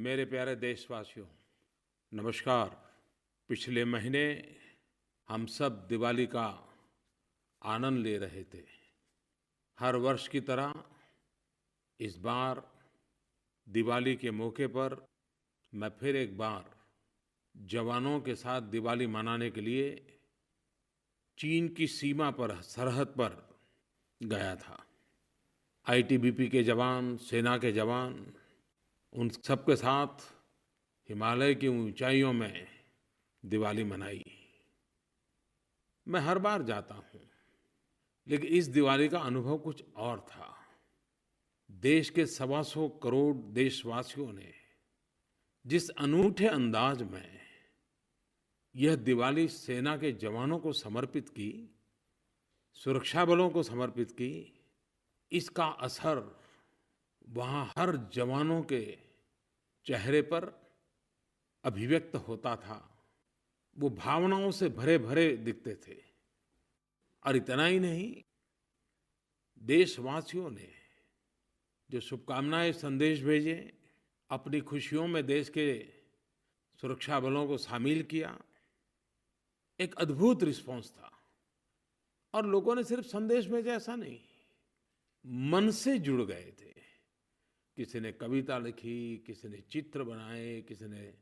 मेरे प्यारे देशवासियों, नमस्कार। पिछले महीने हम सब दिवाली का आनंद ले रहे थे। हर वर्ष की तरह इस बार दिवाली के मौके पर मैं फिर एक बार जवानों के साथ दिवाली मनाने के लिए चीन की सीमा पर, सरहद पर गया था। आईटीबीपी के जवान, सेना के जवान, उन सबके साथ हिमालय की ऊंचाइयों में दिवाली मनाई। मैं हर बार जाता हूँ, लेकिन इस दिवाली का अनुभव कुछ और था। देश के 125 करोड़ देशवासियों ने जिस अनूठे अंदाज में यह दिवाली सेना के जवानों को समर्पित की, सुरक्षा बलों को समर्पित की, इसका असर वहाँ हर जवानों के चेहरे पर अभिव्यक्त होता था। वो भावनाओं से भरे-भरे दिखते थे। और इतना ही नहीं, देशवासियों ने जो शुभकामनाएं, संदेश भेजे, अपनी खुशियों में देश के सुरक्षा बलों को शामिल किया, एक अद्भुत रिस्पांस था। और लोगों ने सिर्फ संदेश भेजा ऐसा नहीं, मन से जुड़ गए थे। किसी ने कविता लिखी, किसी ने चित्र बनाए, किसी ने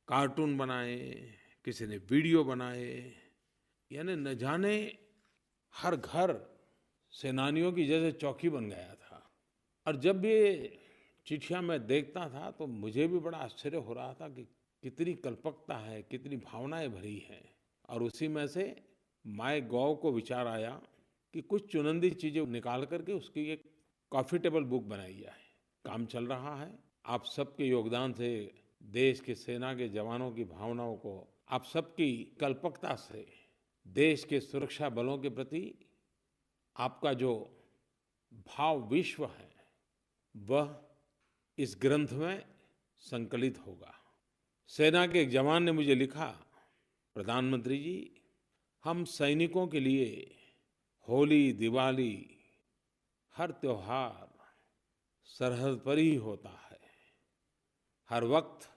कार्टून बनाए, किसी ने वीडियो बनाए। यानी न जाने हर घर सेनानियों की जैसे चौकी बन गया था। और जब ये चिट्ठियाँ मैं देखता था तो मुझे भी बड़ा आश्चर्य हो रहा था कि कितनी कल्पकता है, कितनी भावनाएं भरी हैं। और उसी में से माय गॉव को विचार आया कि कुछ चुनिंदा चीज़ें निकाल करके उसकी एक कॉफ़ी टेबल बुक बनाई जाए। काम चल रहा है। आप सबके योगदान से, देश के सेना के जवानों की भावनाओं को, आप सबकी कल्पकता से देश के सुरक्षा बलों के प्रति आपका जो भाव विश्व है, वह इस ग्रंथ में संकलित होगा। सेना के एक जवान ने मुझे लिखा, प्रधानमंत्री जी, हम सैनिकों के लिए होली, दिवाली, हर त्योहार सरहद पर ही होता है। हर वक्त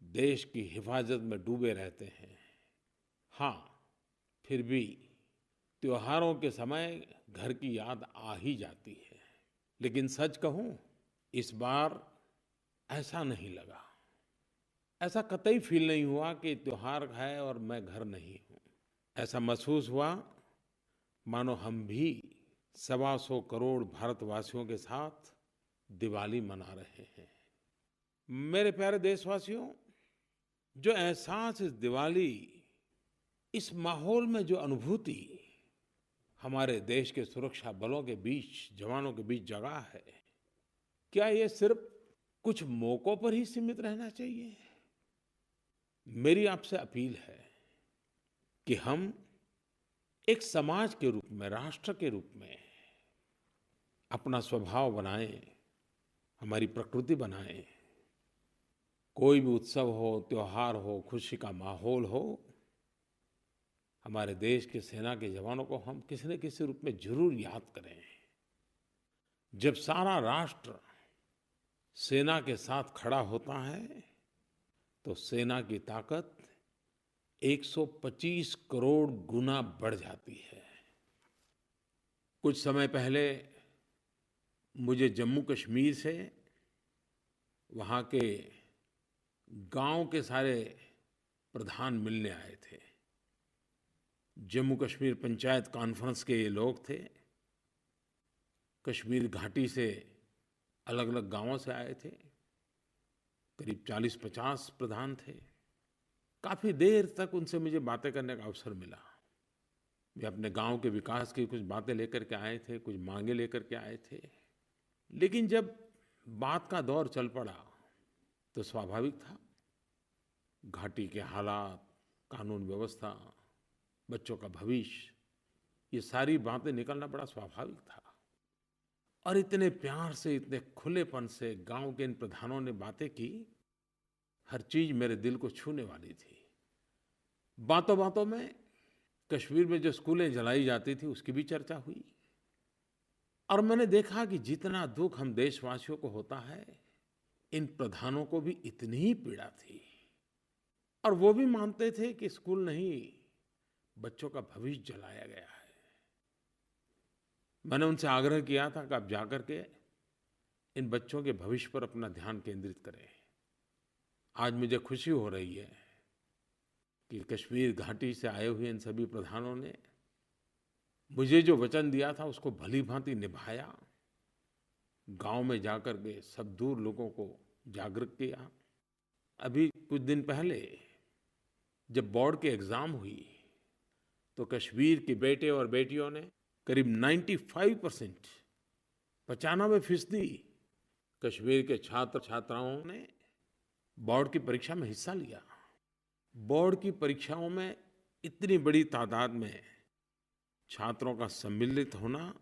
देश की हिफाजत में डूबे रहते हैं। हाँ, फिर भी त्योहारों के समय घर की याद आ ही जाती है। लेकिन सच कहूँ, इस बार ऐसा नहीं लगा। ऐसा कतई फील नहीं हुआ कि त्योहार है और मैं घर नहीं हूँ। ऐसा महसूस हुआ मानो हम भी 125 करोड़ भारतवासियों के साथ दिवाली मना रहे हैं। मेरे प्यारे देशवासियों, जो एहसास इस दिवाली, इस माहौल में जो अनुभूति हमारे देश के सुरक्षा बलों के बीच, जवानों के बीच जगा है, क्या ये सिर्फ कुछ मौकों पर ही सीमित रहना चाहिए? मेरी आपसे अपील है कि हम एक समाज के रूप में, राष्ट्र के रूप में अपना स्वभाव बनाएं, हमारी प्रकृति बनाएं। कोई भी उत्सव हो, त्योहार हो, खुशी का माहौल हो, हमारे देश के सेना के जवानों को हम किसी न किसी रूप में जरूर याद करें। जब सारा राष्ट्र सेना के साथ खड़ा होता है तो सेना की ताकत 125 करोड़ गुना बढ़ जाती है। कुछ समय पहले मुझे जम्मू कश्मीर से वहाँ के गांव के सारे प्रधान मिलने आए थे। जम्मू कश्मीर पंचायत कॉन्फ्रेंस के ये लोग थे। कश्मीर घाटी से अलग-अलग गांवों से आए थे। करीब 40-50 प्रधान थे। काफ़ी देर तक उनसे मुझे बातें करने का अवसर मिला। वे अपने गांव के विकास की कुछ बातें लेकर के आए थे, कुछ मांगे लेकर के आए थे। लेकिन जब बात का दौर चल पड़ा तो स्वाभाविक था, घाटी के हालात, कानून व्यवस्था, बच्चों का भविष्य, ये सारी बातें निकलना बड़ा स्वाभाविक था। और इतने प्यार से, इतने खुलेपन से गांव के इन प्रधानों ने बातें की, हर चीज़ मेरे दिल को छूने वाली थी। बातों-बातों में कश्मीर में जो स्कूलें जलाई जाती थी उसकी भी चर्चा हुई। और मैंने देखा कि जितना दुख हम देशवासियों को होता है, इन प्रधानों को भी इतनी ही पीड़ा थी और वो भी मानते थे कि स्कूल नहीं, बच्चों का भविष्य जलाया गया है। मैंने उनसे आग्रह किया था कि आप जाकर के इन बच्चों के भविष्य पर अपना ध्यान केंद्रित करें। आज मुझे खुशी हो रही है कि कश्मीर घाटी से आए हुए इन सभी प्रधानों ने मुझे जो वचन दिया था उसको भली-भांति निभाया। गाँव में जाकर के सब दूर लोगों को जागरूक किया। अभी कुछ दिन पहले जब बोर्ड की एग्ज़ाम हुई तो कश्मीर के बेटे और बेटियों ने करीब 95% 95% कश्मीर के छात्र छात्राओं ने बोर्ड की परीक्षा में हिस्सा लिया। बोर्ड की परीक्षाओं में इतनी बड़ी तादाद में छात्रों का सम्मिलित होना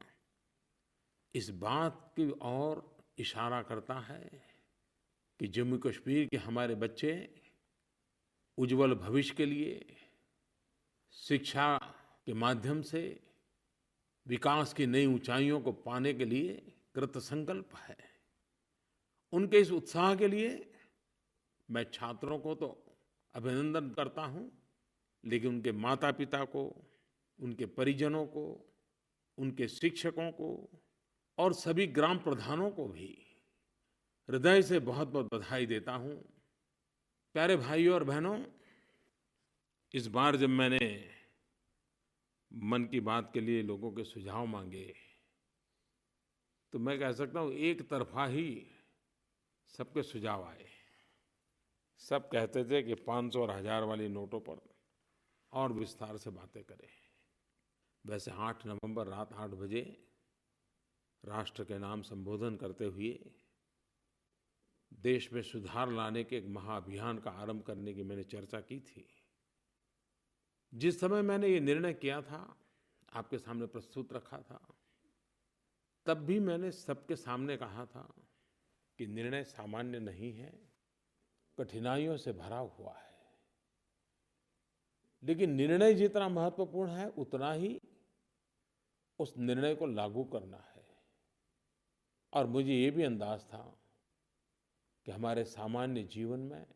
इस बात की ओर इशारा करता है कि जम्मू कश्मीर के हमारे बच्चे उज्ज्वल भविष्य के लिए शिक्षा के माध्यम से विकास की नई ऊंचाइयों को पाने के लिए कृतसंकल्प है। उनके इस उत्साह के लिए मैं छात्रों को तो अभिनंदन करता हूं, लेकिन उनके माता-पिता को, उनके परिजनों को, उनके शिक्षकों को और सभी ग्राम प्रधानों को भी हृदय से बहुत-बहुत बधाई देता हूं। प्यारे भाइयों और बहनों, इस बार जब मैंने मन की बात के लिए लोगों के सुझाव मांगे तो मैं कह सकता हूं एक तरफा ही सबके सुझाव आए। सब कहते थे कि 500 और 1000 वाली नोटों पर और विस्तार से बातें करें। वैसे 8 नवंबर रात 8 बजे राष्ट्र के नाम संबोधन करते हुए देश में सुधार लाने के एक महाअभियान का आरंभ करने की मैंने चर्चा की थी। जिस समय मैंने ये निर्णय किया था, आपके सामने प्रस्तुत रखा था, तब भी मैंने सबके सामने कहा था कि निर्णय सामान्य नहीं है, कठिनाइयों से भरा हुआ है। लेकिन निर्णय जितना महत्वपूर्ण है उतना ही उस निर्णय को लागू करना है। और मुझे ये भी अंदाज था कि हमारे सामान्य जीवन में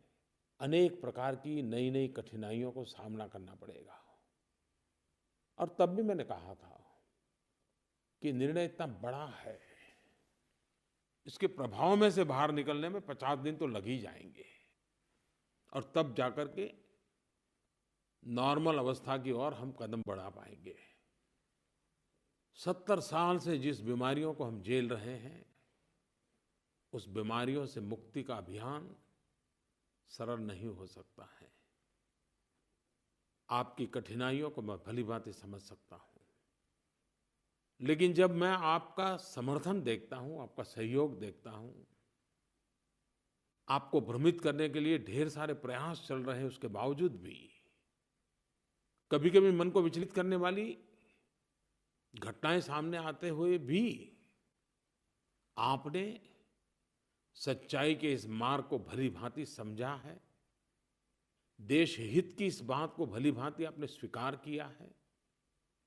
अनेक प्रकार की नई नई कठिनाइयों को सामना करना पड़ेगा। और तब भी मैंने कहा था कि निर्णय इतना बड़ा है, इसके प्रभाव में से बाहर निकलने में 50 दिन तो लग ही जाएंगे और तब जाकर के नॉर्मल अवस्था की ओर हम कदम बढ़ा पाएंगे। 70 साल से जिस बीमारियों को हम झेल रहे हैं, उस बीमारियों से मुक्ति का अभियान सरल नहीं हो सकता है। आपकी कठिनाइयों को मैं भलीभांति समझ सकता हूं, लेकिन जब मैं आपका समर्थन देखता हूं, आपका सहयोग देखता हूं, आपको भ्रमित करने के लिए ढेर सारे प्रयास चल रहे हैं, उसके बावजूद भी कभी-कभी मन को विचलित करने वाली घटनाएं सामने आते हुए भी आपने सच्चाई के इस मार्ग को भलीभांति समझा है, देश हित की इस बात को भलीभांति आपने स्वीकार किया है।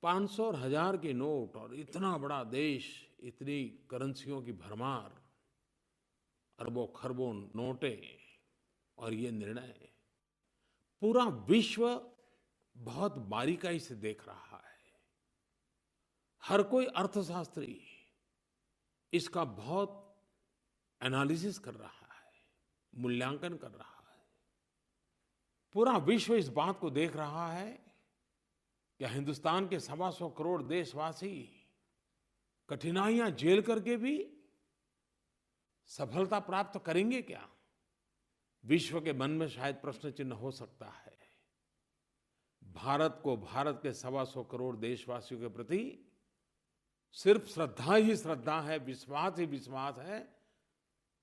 500 और 1000 के नोट और इतना बड़ा देश, इतनी करेंसियों की भरमार, अरबों खरबों नोटें और ये निर्णय पूरा विश्व बहुत बारीकाई से देख रहा है। हर कोई अर्थशास्त्री इसका बहुत एनालिसिस कर रहा है, मूल्यांकन कर रहा है। पूरा विश्व इस बात को देख रहा है कि हिंदुस्तान के 125 करोड़ देशवासी कठिनाइयां झेल करके भी सफलता प्राप्त करेंगे क्या? विश्व के मन में शायद प्रश्न चिन्ह हो सकता है। भारत को, भारत के 125 करोड़ देशवासियों के प्रति सिर्फ श्रद्धा ही श्रद्धा है, विश्वास ही विश्वास है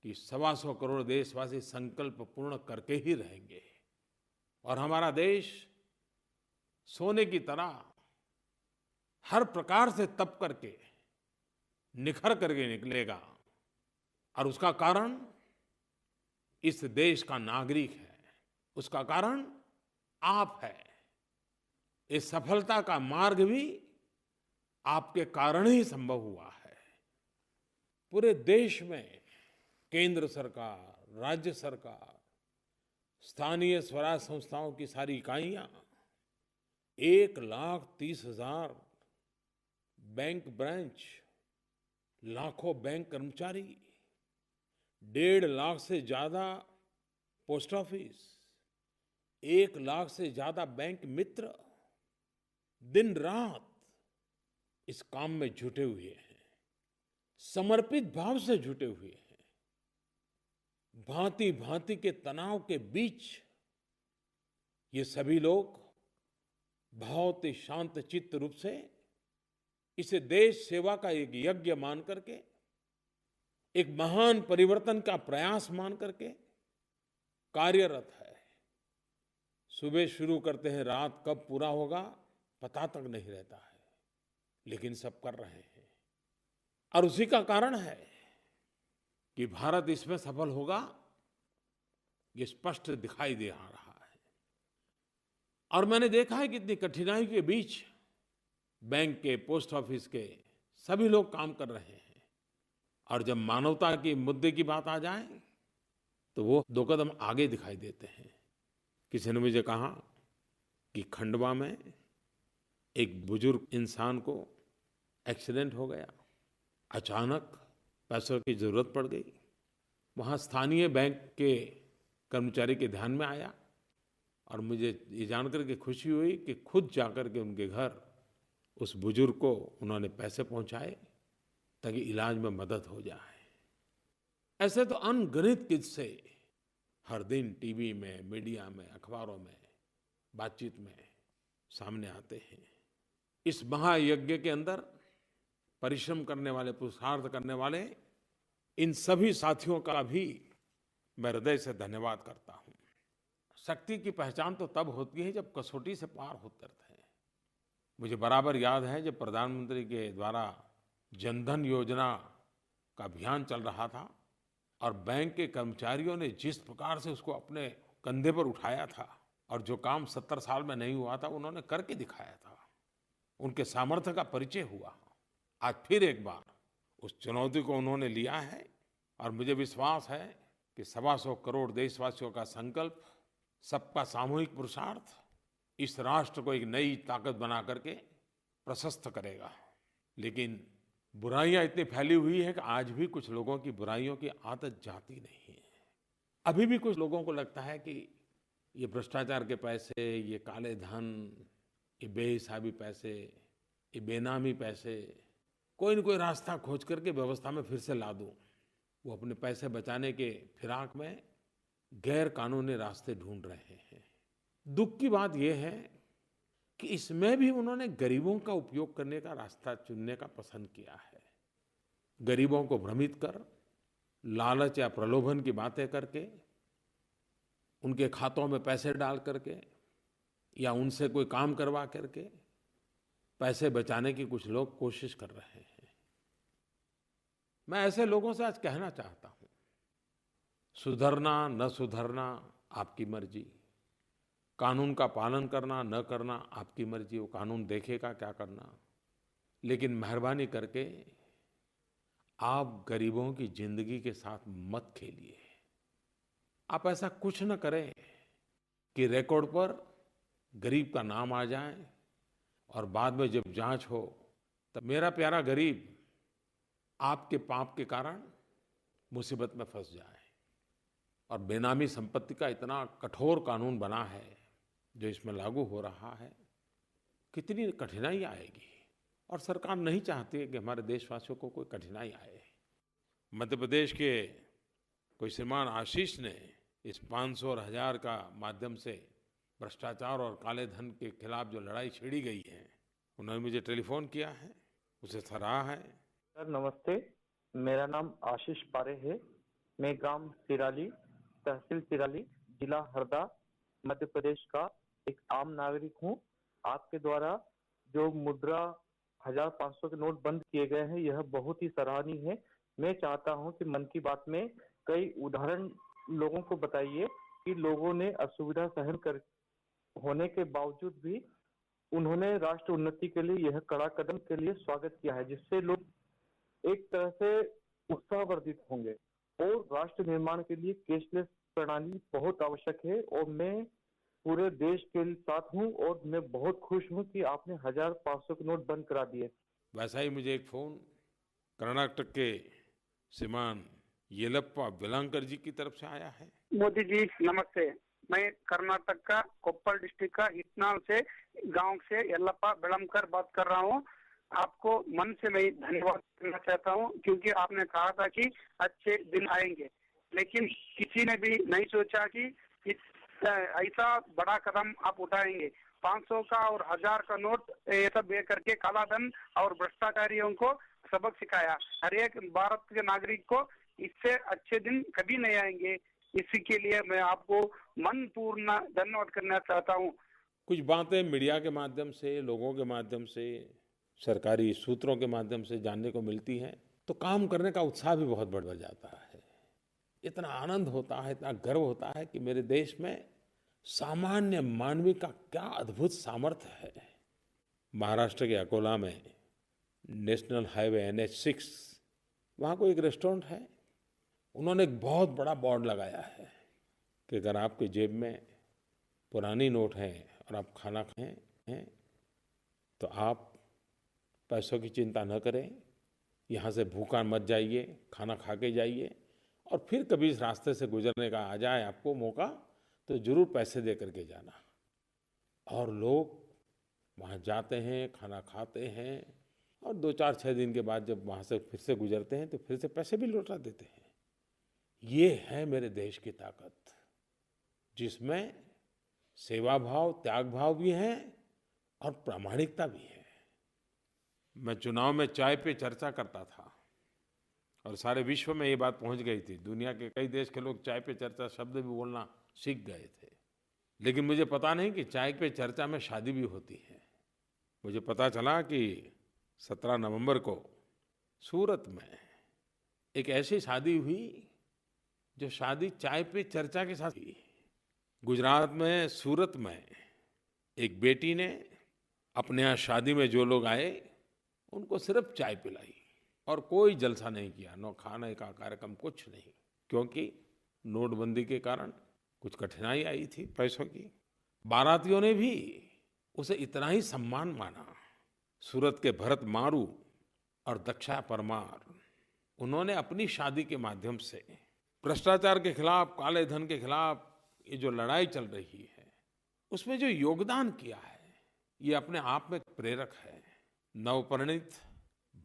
कि 125 करोड़ देशवासी संकल्प पूर्ण करके ही रहेंगे और हमारा देश सोने की तरह हर प्रकार से तप करके निखर करके निकलेगा। और उसका कारण इस देश का नागरिक है, उसका कारण आप है। इस सफलता का मार्ग भी आपके कारण ही संभव हुआ है। पूरे देश में केंद्र सरकार, राज्य सरकार, स्थानीय स्वराज संस्थाओं की सारी इकाइयां, 1,30,000 बैंक ब्रांच, लाखों बैंक कर्मचारी, 1.5 लाख से ज्यादा पोस्ट ऑफिस, 1 लाख से ज्यादा बैंक मित्र दिन रात इस काम में जुटे हुए हैं, समर्पित भाव से जुटे हुए हैं। भांति-भांति के तनाव के बीच ये सभी लोग बहुत ही शांत चित्त रूप से इसे देश सेवा का एक यज्ञ मान करके, एक महान परिवर्तन का प्रयास मान करके कार्यरत है। सुबह शुरू करते हैं, रात कब पूरा होगा पता तक नहीं रहता है, लेकिन सब कर रहे हैं। और उसी का कारण है कि भारत इसमें सफल होगा, ये स्पष्ट दिखाई दे रहा है। और मैंने देखा है कि इतनी कठिनाई के बीच बैंक के, पोस्ट ऑफिस के सभी लोग काम कर रहे हैं। और जब मानवता के मुद्दे की बात आ जाए तो वो 2 कदम आगे दिखाई देते हैं। किसी ने मुझे कहा कि खंडवा में एक बुजुर्ग इंसान को एक्सीडेंट हो गया, अचानक पैसों की जरूरत पड़ गई। वहाँ स्थानीय बैंक के कर्मचारी के ध्यान में आया और मुझे ये जानकर के खुशी हुई कि खुद जाकर के उनके घर उस बुजुर्ग को उन्होंने पैसे पहुंचाए ताकि इलाज में मदद हो जाए। ऐसे तो अनगिनत किस्से हर दिन टीवी में, मीडिया में, अखबारों में, बातचीत में सामने आते हैं। इस महायज्ञ के अंदर परिश्रम करने वाले, पुरुषार्थ करने वाले इन सभी साथियों का भी मैं हृदय से धन्यवाद करता हूँ। शक्ति की पहचान तो तब होती है जब कसौटी से पार उतरते हैं। मुझे बराबर याद है जब प्रधानमंत्री के द्वारा जनधन योजना का अभियान चल रहा था और बैंक के कर्मचारियों ने जिस प्रकार से उसको अपने कंधे पर उठाया था और जो काम 70 साल में नहीं हुआ था उन्होंने करके दिखाया था, उनके सामर्थ्य का परिचय हुआ। आज फिर एक बार उस चुनौती को उन्होंने लिया है और मुझे विश्वास है कि 125 करोड़ देशवासियों का संकल्प, सबका सामूहिक पुरुषार्थ इस राष्ट्र को एक नई ताकत बना करके प्रशस्त करेगा। लेकिन बुराइयां इतनी फैली हुई है कि आज भी कुछ लोगों की बुराइयों की आदत जाती नहीं है। अभी भी कुछ लोगों को लगता है कि ये भ्रष्टाचार के पैसे, ये काले धन, ये बेहिसाबी पैसे, ये बेनामी पैसे, कोई न कोई रास्ता खोज करके व्यवस्था में फिर से ला दूं। वो अपने पैसे बचाने के फिराक में गैर कानूनी रास्ते ढूंढ रहे हैं। दुख की बात यह है कि इसमें भी उन्होंने गरीबों का उपयोग करने का रास्ता चुनने का पसंद किया है। गरीबों को भ्रमित कर, लालच या प्रलोभन की बातें करके, उनके खातों में पैसे डाल करके या उनसे कोई काम करवा करके पैसे बचाने की कुछ लोग कोशिश कर रहे हैं। मैं ऐसे लोगों से आज कहना चाहता हूं, सुधरना न सुधरना आपकी मर्जी, कानून का पालन करना न करना आपकी मर्जी, वो कानून देखेगा क्या करना। लेकिन मेहरबानी करके आप गरीबों की जिंदगी के साथ मत खेलिए। आप ऐसा कुछ न करें कि रिकॉर्ड पर गरीब का नाम आ जाए और बाद में जब जांच हो तब मेरा प्यारा गरीब आपके पाप के कारण मुसीबत में फंस जाए। और बेनामी संपत्ति का इतना कठोर कानून बना है जो इसमें लागू हो रहा है, कितनी कठिनाई आएगी। और सरकार नहीं चाहती है कि हमारे देशवासियों को कोई कठिनाई आए। मध्य प्रदेश के कोई श्रीमान आशीष ने इस 500 और 1000 का माध्यम से भ्रष्टाचार और काले धन के खिलाफ जो लड़ाई छेड़ी गई है, उन्होंने मुझे टेलीफोन किया है, उसे सराहा है। सर नमस्ते, मेरा नाम आशीष पारे है। मैं ग्राम सिराली, तहसील सिराली, जिला हरदा, मध्य प्रदेश का एक आम नागरिक हूँ। आपके द्वारा जो मुद्रा 1500 के नोट बंद किए गए हैं, यह बहुत ही सराहनीय है। मैं चाहता हूं कि मन की बात में कई उदाहरण लोगों को बताइए कि लोगों ने असुविधा सहन कर होने के बावजूद भी उन्होंने राष्ट्र उन्नति के लिए यह कड़ा कदम के लिए स्वागत किया है, जिससे लोग एक तरह से उत्साहवर्धित होंगे। और राष्ट्र निर्माण के लिए कैशलेस प्रणाली बहुत आवश्यक है। और मैं पूरे देश के साथ हूँ और मैं बहुत खुश हूँ कि आपने 1,000 500 के नोट बंद करा दिए। वैसा ही मुझे एक फोन कर्नाटक के श्रीमान येलप्पा वेलांकर जी की तरफ से आया है। मोदी जी नमस्ते। मैं कर्नाटक का कोप्पल डिस्ट्रिक्ट का इतनाल से गांव से यल्लप्पा बेलमकर बात कर रहा हूं। आपको मन से मैं धन्यवाद करना चाहता हूं क्योंकि आपने कहा था कि अच्छे दिन आएंगे, लेकिन किसी ने भी नहीं सोचा कि ऐसा बड़ा कदम आप उठाएंगे। 500 का और 1000 का नोट ये सब ये करके काला धन और भ्रष्टाचारियों को सबक सिखाया। हर एक भारत के नागरिक को इससे अच्छे दिन कभी नहीं आएंगे। इसी के लिए मैं आपको मन पूर्ण धन्यवाद करना चाहता हूँ। कुछ बातें मीडिया के माध्यम से, लोगों के माध्यम से, सरकारी सूत्रों के माध्यम से जानने को मिलती हैं, तो काम करने का उत्साह भी बहुत बढ़ जाता है। इतना आनंद होता है, इतना गर्व होता है कि मेरे देश में सामान्य मानवी का क्या अद्भुत सामर्थ्य है। महाराष्ट्र के अकोला में नेशनल हाईवे NH6, वहाँ कोई एक रेस्टोरेंट है। उन्होंने एक बहुत बड़ा बोर्ड लगाया है कि अगर आपके जेब में पुरानी नोट है और आप खाना खाएं हैं तो आप पैसों की चिंता न करें, यहाँ से भूखा मत जाइए, खाना खा के जाइए, और फिर कभी इस रास्ते से गुजरने का आ जाए आपको मौका तो ज़रूर पैसे दे करके जाना। और लोग वहाँ जाते हैं, खाना खाते हैं, और 2 4 6 दिन के बाद जब वहाँ से फिर से गुजरते हैं तो फिर से पैसे भी लौटा देते हैं। ये है मेरे देश की ताकत, जिसमें सेवा भाव, त्याग भाव भी है और प्रामाणिकता भी है। मैं चुनाव में चाय पे चर्चा करता था और सारे विश्व में ये बात पहुंच गई थी। दुनिया के कई देश के लोग चाय पे चर्चा शब्द भी बोलना सीख गए थे। लेकिन मुझे पता नहीं कि चाय पे चर्चा में शादी भी होती है। मुझे पता चला कि 17 नवंबर को सूरत में एक ऐसी शादी हुई जो शादी चाय पे चर्चा के साथ हुई। गुजरात में सूरत में एक बेटी ने अपने यहाँ शादी में जो लोग आए उनको सिर्फ चाय पिलाई और कोई जलसा नहीं किया, न खाने का कार्यक्रम, कुछ नहीं, क्योंकि नोटबंदी के कारण कुछ कठिनाई आई थी पैसों की। बारातियों ने भी उसे इतना ही सम्मान माना। सूरत के भरत मारू और दक्षा परमार, उन्होंने अपनी शादी के माध्यम से भ्रष्टाचार के खिलाफ, काले धन के खिलाफ ये जो लड़ाई चल रही है उसमें जो योगदान किया है ये अपने आप में प्रेरक है। नवपरिणीत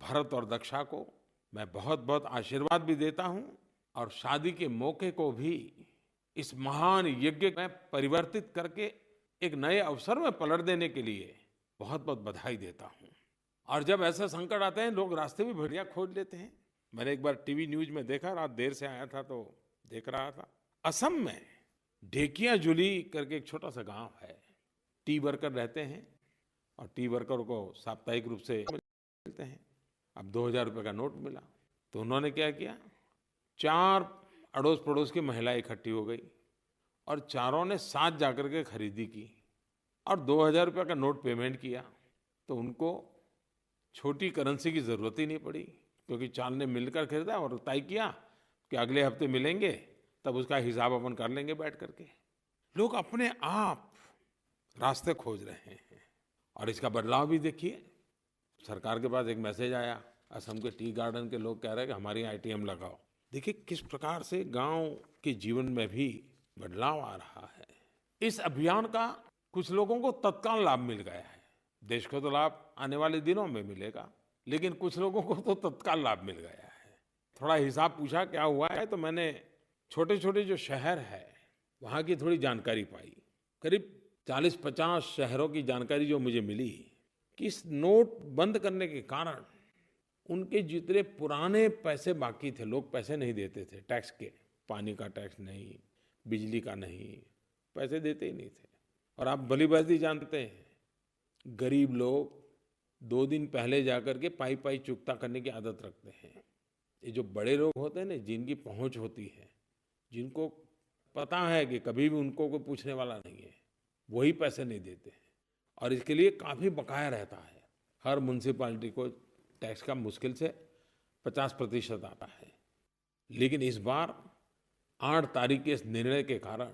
भरत और दक्षा को मैं बहुत बहुत आशीर्वाद भी देता हूं और शादी के मौके को भी इस महान यज्ञ में परिवर्तित करके एक नए अवसर में पलट देने के लिए बहुत बहुत बधाई देता हूं। और जब ऐसे संकट आते हैं लोग रास्ते भी बढ़िया खोज लेते हैं। मैंने एक बार टीवी न्यूज में देखा, रात देर से आया था तो देख रहा था, असम में ढेकियाजुली करके एक छोटा सा गांव है। टी वर्कर रहते हैं और टी वर्कर को साप्ताहिक रूप से मिलते हैं। अब 2000 रुपये का नोट मिला तो उन्होंने क्या किया, 4 अड़ोस पड़ोस की महिलाएं इकट्ठी हो गई और चारों ने साथ जाकर के खरीदी की और 2000 रुपये का नोट पेमेंट किया। तो उनको छोटी करेंसी की ज़रूरत ही नहीं पड़ी, क्योंकि 4 ने मिलकर खरीदा और तय किया कि अगले हफ्ते मिलेंगे, तब उसका हिसाब अपन कर लेंगे बैठ करके। लोग अपने आप रास्ते खोज रहे हैं और इसका बदलाव भी देखिए। सरकार के पास एक मैसेज आया, असम के टी गार्डन के लोग कह रहे हैं कि हमारी ATM लगाओ। देखिए किस प्रकार से गांव के जीवन में भी बदलाव आ रहा है। इस अभियान का कुछ लोगों को तत्काल लाभ मिल गया है। देश को तो लाभ आने वाले दिनों में मिलेगा, लेकिन कुछ लोगों को तो तत्काल लाभ मिल गया है। थोड़ा हिसाब पूछा क्या हुआ है, तो मैंने छोटे छोटे जो शहर है वहाँ की थोड़ी जानकारी पाई। करीब 40-50 शहरों की जानकारी जो मुझे मिली कि इस नोट बंद करने के कारण उनके जितने पुराने पैसे बाकी थे, लोग पैसे नहीं देते थे टैक्स के, पानी का टैक्स नहीं, बिजली का नहीं, पैसे देते ही नहीं थे। और आप भली भांति जानते हैं गरीब लोग 2 दिन पहले जाकर के पाई पाई चुकता करने की आदत रखते हैं। ये जो बड़े लोग होते हैं ना, जिनकी पहुंच होती है, जिनको पता है कि कभी भी उनको कोई पूछने वाला नहीं है, वही पैसे नहीं देते हैं और इसके लिए काफ़ी बकाया रहता है। हर म्यूनसिपालिटी को टैक्स का मुश्किल से 50% आता है। लेकिन इस बार 8 तारीख के इस निर्णय के कारण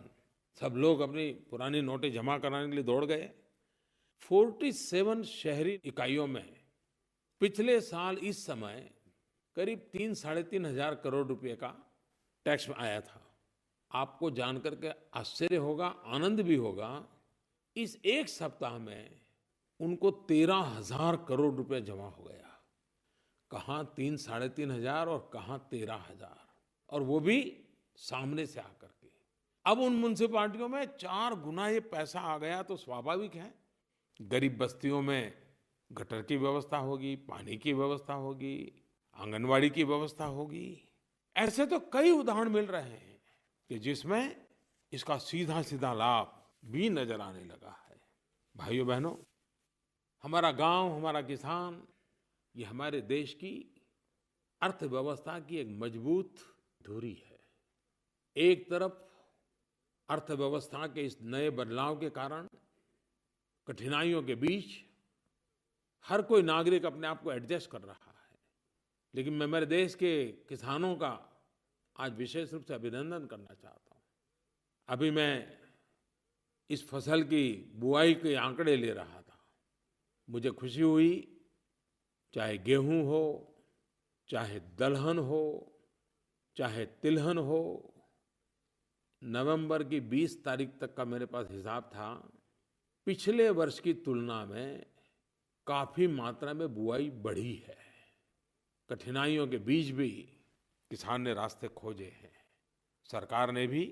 सब लोग अपनी पुरानी नोटें जमा कराने के लिए दौड़ गए। 47 शहरी इकाइयों में पिछले साल इस समय करीब 3 साढ़े 3 हजार करोड़ रुपए का टैक्स आया था। आपको जानकर के आश्चर्य होगा, आनंद भी होगा, इस एक सप्ताह में उनको 13,000 करोड़ रुपए जमा हो गया। कहाँ 3 साढ़े 3 हजार और कहाँ 13,000, और वो भी सामने से आकर के। अब उन म्युनिसिपालिटियों में 4 गुना ये पैसा आ गया तो स्वाभाविक है गरीब बस्तियों में गटर की व्यवस्था होगी, पानी की व्यवस्था होगी, आंगनवाड़ी की व्यवस्था होगी। ऐसे तो कई उदाहरण मिल रहे हैं कि जिसमें इसका सीधा सीधा लाभ भी नजर आने लगा है। भाइयों बहनों, हमारा गांव, हमारा किसान, ये हमारे देश की अर्थव्यवस्था की एक मजबूत धुरी है। एक तरफ अर्थव्यवस्था के इस नए बदलाव के कारण कठिनाइयों के बीच हर कोई नागरिक अपने आप को एडजस्ट कर रहा है, लेकिन मैं मेरे देश के किसानों का आज विशेष रूप से अभिनंदन करना चाहता हूँ। अभी मैं इस फसल की बुआई के आंकड़े ले रहा था, मुझे खुशी हुई, चाहे गेहूं हो, चाहे दलहन हो, चाहे तिलहन हो। नवंबर की 20 तारीख तक का मेरे पास हिसाब था, पिछले वर्ष की तुलना में काफी मात्रा में बुआई बढ़ी है। कठिनाइयों के बीच भी किसान ने रास्ते खोजे हैं। सरकार ने भी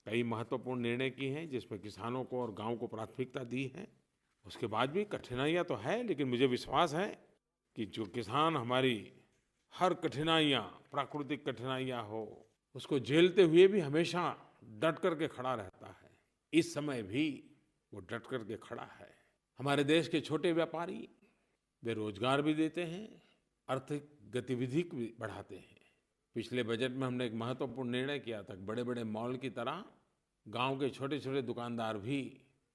कई महत्वपूर्ण निर्णय किए हैं जिसमें किसानों को और गांव को प्राथमिकता दी है। उसके बाद भी कठिनाइयां तो है, लेकिन मुझे विश्वास है कि जो किसान हमारी हर कठिनाइयां, प्राकृतिक कठिनाइयां हो, उसको झेलते हुए भी हमेशा डट करके खड़ा रहता है। इस समय भी वो डट करके खड़ा है। हमारे देश के छोटे व्यापारी, वे रोजगार भी देते हैं, आर्थिक गतिविधि भी बढ़ाते हैं। पिछले बजट में हमने एक महत्वपूर्ण निर्णय किया था, बड़े बड़े मॉल की तरह गांव के छोटे छोटे दुकानदार भी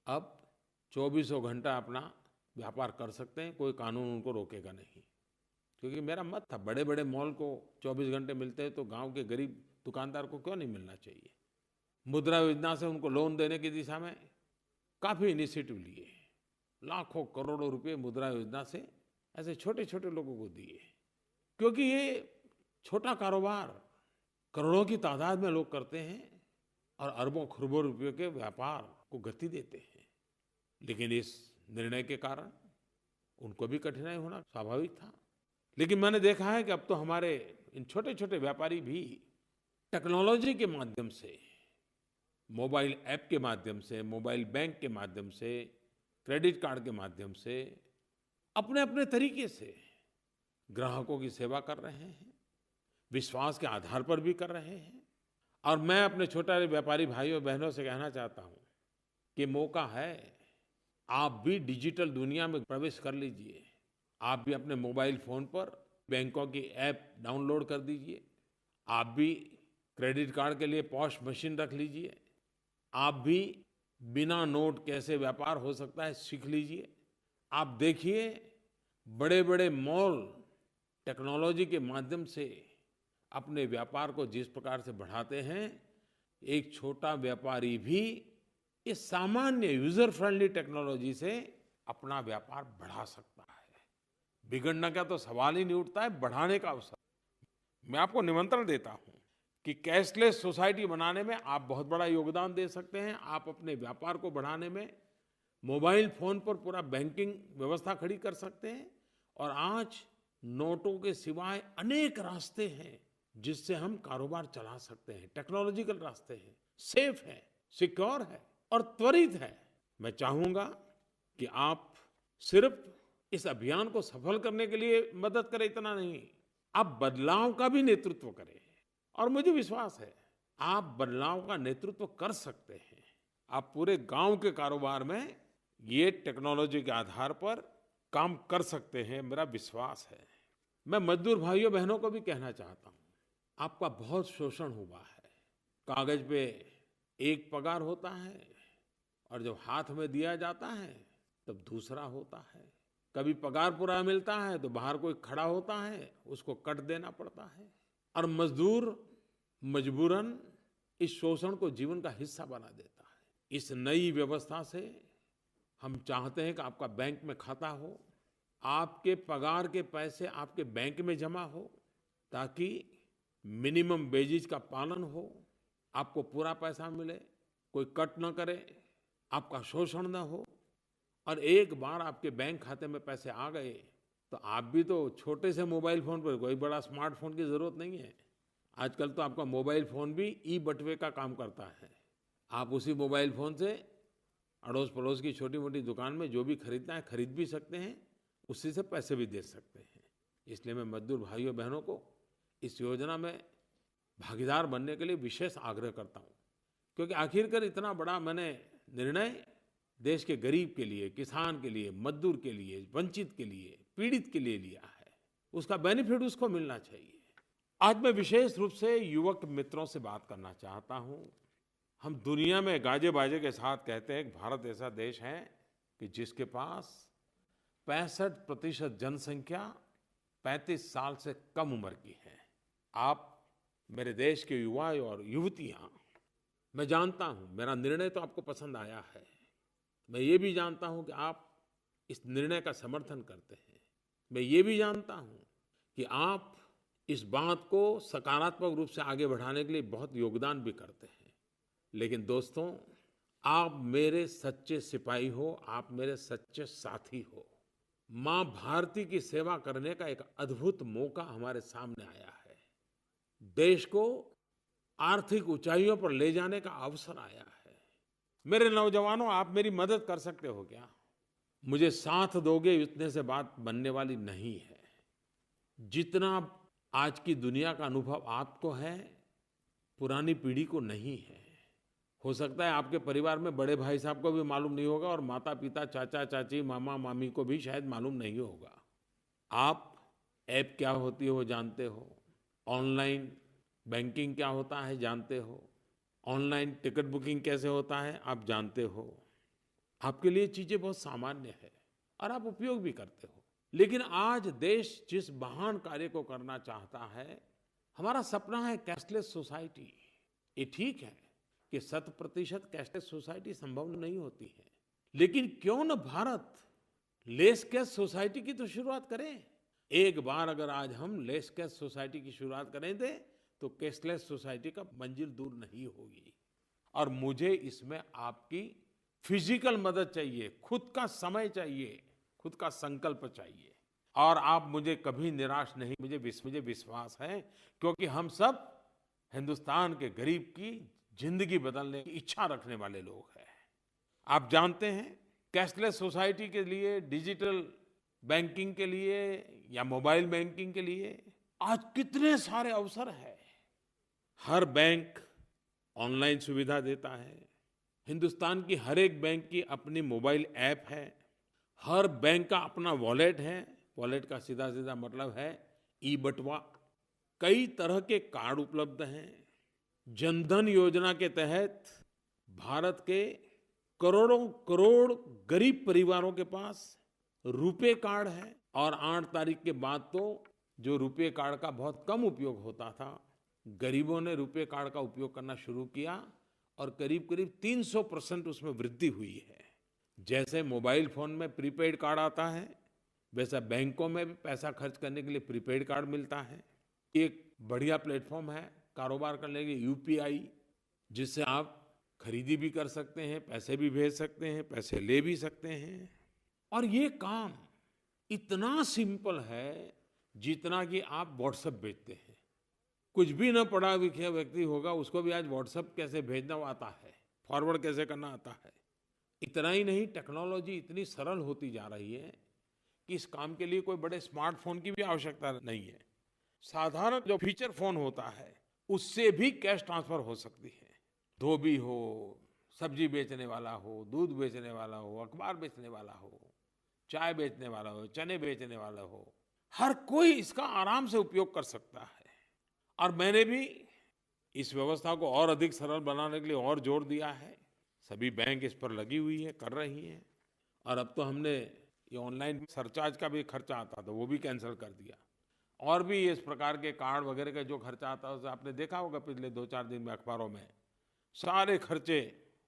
अब 24 घंटा अपना व्यापार कर सकते हैं, कोई कानून उनको रोकेगा नहीं। क्योंकि मेरा मत था, बड़े बड़े मॉल को 24 घंटे मिलते हैं तो गांव के गरीब दुकानदार को क्यों नहीं मिलना चाहिए। मुद्रा योजना से उनको लोन देने की दिशा में काफी इनिशिएटिव लिए, लाखों करोड़ों रुपए मुद्रा योजना से ऐसे छोटे छोटे लोगों को दिए, क्योंकि ये छोटा कारोबार करोड़ों की तादाद में लोग करते हैं और अरबों खरबों रुपयों के व्यापार को गति देते हैं। लेकिन इस निर्णय के कारण उनको भी कठिनाई होना स्वाभाविक था। लेकिन मैंने देखा है कि अब तो हमारे इन छोटे छोटे व्यापारी भी टेक्नोलॉजी के माध्यम से, मोबाइल ऐप के माध्यम से, मोबाइल बैंक के माध्यम से, क्रेडिट कार्ड के माध्यम से अपने अपने तरीके से ग्राहकों की सेवा कर रहे हैं, विश्वास के आधार पर भी कर रहे हैं। और मैं अपने छोटे व्यापारी भाइयों बहनों से कहना चाहता हूं कि मौका है, आप भी डिजिटल दुनिया में प्रवेश कर लीजिए। आप भी अपने मोबाइल फोन पर बैंकों की ऐप डाउनलोड कर दीजिए। आप भी क्रेडिट कार्ड के लिए पॉश मशीन रख लीजिए। आप भी बिना नोट कैसे व्यापार हो सकता है सीख लीजिए। आप देखिए, बड़े बड़े मॉल टेक्नोलॉजी के माध्यम से अपने व्यापार को जिस प्रकार से बढ़ाते हैं, एक छोटा व्यापारी भी इस सामान्य यूजर फ्रेंडली टेक्नोलॉजी से अपना व्यापार बढ़ा सकता है। बिगड़ने का तो सवाल ही नहीं उठता है, बढ़ाने का अवसर। मैं आपको निमंत्रण देता हूं कि कैशलेस सोसाइटी बनाने में आप बहुत बड़ा योगदान दे सकते हैं। आप अपने व्यापार को बढ़ाने में मोबाइल फोन पर पूरा बैंकिंग व्यवस्था खड़ी कर सकते हैं। और आज नोटों के सिवाय अनेक रास्ते हैं जिससे हम कारोबार चला सकते हैं। टेक्नोलॉजिकल रास्ते हैं, सेफ है, सिक्योर है और त्वरित है। मैं चाहूंगा कि आप सिर्फ इस अभियान को सफल करने के लिए मदद करें, इतना नहीं, आप बदलाव का भी नेतृत्व करें। और मुझे विश्वास है आप बदलाव का नेतृत्व कर सकते हैं। आप पूरे गांव के कारोबार में ये टेक्नोलॉजी के आधार पर काम कर सकते हैं, मेरा विश्वास है। मैं मजदूर भाइयों बहनों को भी कहना चाहता हूं, आपका बहुत शोषण हुआ है। कागज पे एक पगार होता है और जब हाथ में दिया जाता है तब दूसरा होता है। कभी पगार पूरा मिलता है तो बाहर कोई खड़ा होता है, उसको कट देना पड़ता है। और मजदूर मजबूरन इस शोषण को जीवन का हिस्सा बना देता है। इस नई व्यवस्था से हम चाहते हैं कि आपका बैंक में खाता हो, आपके पगार के पैसे आपके बैंक में जमा हो, ताकि मिनिमम वेजेज का पालन हो, आपको पूरा पैसा मिले, कोई कट न करे, आपका शोषण न हो। और एक बार आपके बैंक खाते में पैसे आ गए तो आप भी तो छोटे से मोबाइल फोन पर, कोई बड़ा स्मार्टफोन की जरूरत नहीं है। आजकल तो आपका मोबाइल फोन भी ई बटुए का काम करता है। आप उसी मोबाइल फोन से अड़ोस पड़ोस की छोटी मोटी दुकान में जो भी खरीदना है खरीद भी सकते हैं, उसी से पैसे भी दे सकते हैं। इसलिए मैं मजदूर भाइयों बहनों को इस योजना में भागीदार बनने के लिए विशेष आग्रह करता हूँ, क्योंकि आखिरकार इतना बड़ा मैंने निर्णय देश के गरीब के लिए, किसान के लिए, मजदूर के लिए, वंचित के लिए, पीड़ित के लिए लिया है। उसका बेनिफिट उसको मिलना चाहिए। आज मैं विशेष रूप से युवक मित्रों से बात करना चाहता हूँ। हम दुनिया में गाजे बाजे के साथ कहते हैं कि भारत ऐसा देश है कि जिसके पास 65% जनसंख्या 35 साल से कम उम्र की है। आप मेरे देश के युवा और युवतियां, मैं जानता हूं मेरा निर्णय तो आपको पसंद आया है। मैं ये भी जानता हूं कि आप इस निर्णय का समर्थन करते हैं। मैं ये भी जानता हूं कि आप इस बात को सकारात्मक रूप से आगे बढ़ाने के लिए बहुत योगदान भी करते हैं। लेकिन दोस्तों, आप मेरे सच्चे सिपाही हो, आप मेरे सच्चे साथी हो। मां भारती की सेवा करने का एक अद्भुत मौका हमारे सामने आया है। देश को आर्थिक ऊंचाइयों पर ले जाने का अवसर आया है। मेरे नौजवानों, आप मेरी मदद कर सकते हो क्या? मुझे साथ दोगे इतने से बात बनने वाली नहीं है। जितना आज की दुनिया का अनुभव आपको है, पुरानी पीढ़ी को नहीं है। हो सकता है आपके परिवार में बड़े भाई साहब को भी मालूम नहीं होगा और माता पिता, चाचा चाची, मामा मामी को भी शायद मालूम नहीं होगा। आप ऐप क्या होती है वो जानते हो, ऑनलाइन बैंकिंग क्या होता है जानते हो, ऑनलाइन टिकट बुकिंग कैसे होता है आप जानते हो। आपके लिए चीजें बहुत सामान्य है और आप उपयोग भी करते हो। लेकिन आज देश जिस महान कार्य को करना चाहता है, हमारा सपना है कैशलेस सोसाइटी। ये ठीक है कि 100% कैशलेस सोसाइटी संभव नहीं होती है, लेकिन क्यों न भारत लेस कैश सोसाइटी की तो शुरुआत करें। एक बार अगर आज हम लेस कैश सोसाइटी की शुरुआत करें थे तो कैशलेस सोसाइटी का मंजिल दूर नहीं होगी। और मुझे इसमें आपकी फिजिकल मदद चाहिए, खुद का समय चाहिए, खुद का संकल्प चाहिए। और आप मुझे कभी निराश नहीं, मुझे विश्वास है, क्योंकि हम सब हिंदुस्तान के गरीब की जिंदगी बदलने की इच्छा रखने वाले लोग हैं। आप जानते हैं, कैशलेस सोसाइटी के लिए, डिजिटल बैंकिंग के लिए या मोबाइल बैंकिंग के लिए आज कितने सारे अवसर हैं। हर बैंक ऑनलाइन सुविधा देता है। हिंदुस्तान की हर एक बैंक की अपनी मोबाइल ऐप है। हर बैंक का अपना वॉलेट है। वॉलेट का सीधा सीधा मतलब है ई बटुआ। कई तरह के कार्ड उपलब्ध हैं। जनधन योजना के तहत भारत के करोड़ों करोड़ गरीब परिवारों के पास रुपे कार्ड है। और 8 तारीख के बाद तो जो रुपे कार्ड का बहुत कम उपयोग होता था, गरीबों ने रुपे कार्ड का उपयोग करना शुरू किया और करीब करीब 300% उसमें वृद्धि हुई है। जैसे मोबाइल फोन में प्रीपेड कार्ड आता है, वैसा बैंकों में भी पैसा खर्च करने के लिए प्रीपेड कार्ड मिलता है। एक बढ़िया प्लेटफॉर्म है कारोबार करने के लिए, यूपीआई, जिससे आप खरीदी भी कर सकते हैं, पैसे भी भेज सकते हैं, पैसे ले भी सकते हैं। और ये काम इतना सिंपल है जितना कि आप व्हाट्सएप भेजते हैं। कुछ भी न पढ़ा लिखा व्यक्ति होगा, उसको भी आज व्हाट्सएप कैसे भेजना आता है, फॉरवर्ड कैसे करना आता है। इतना ही नहीं, टेक्नोलॉजी इतनी सरल होती जा रही है कि इस काम के लिए कोई बड़े स्मार्टफोन की भी आवश्यकता नहीं है। साधारण जो फीचर फोन होता है उससे भी कैश ट्रांसफर हो सकती है। धोबी हो, सब्जी बेचने वाला हो, दूध बेचने वाला हो, अखबार बेचने वाला हो, चाय बेचने वाला हो, चने बेचने वाला हो, हर कोई इसका आराम से उपयोग कर सकता है। और मैंने भी इस व्यवस्था को और अधिक सरल बनाने के लिए और जोर दिया है। सभी बैंक इस पर लगी हुई है, कर रही हैं। और अब तो हमने ये ऑनलाइन सरचार्ज का भी खर्चा आता था, वो भी कैंसिल कर दिया। और भी इस प्रकार के कार्ड वगैरह का जो खर्चा आता है उसे आपने देखा होगा पिछले 2-4 दिन में अखबारों में। सारे खर्चे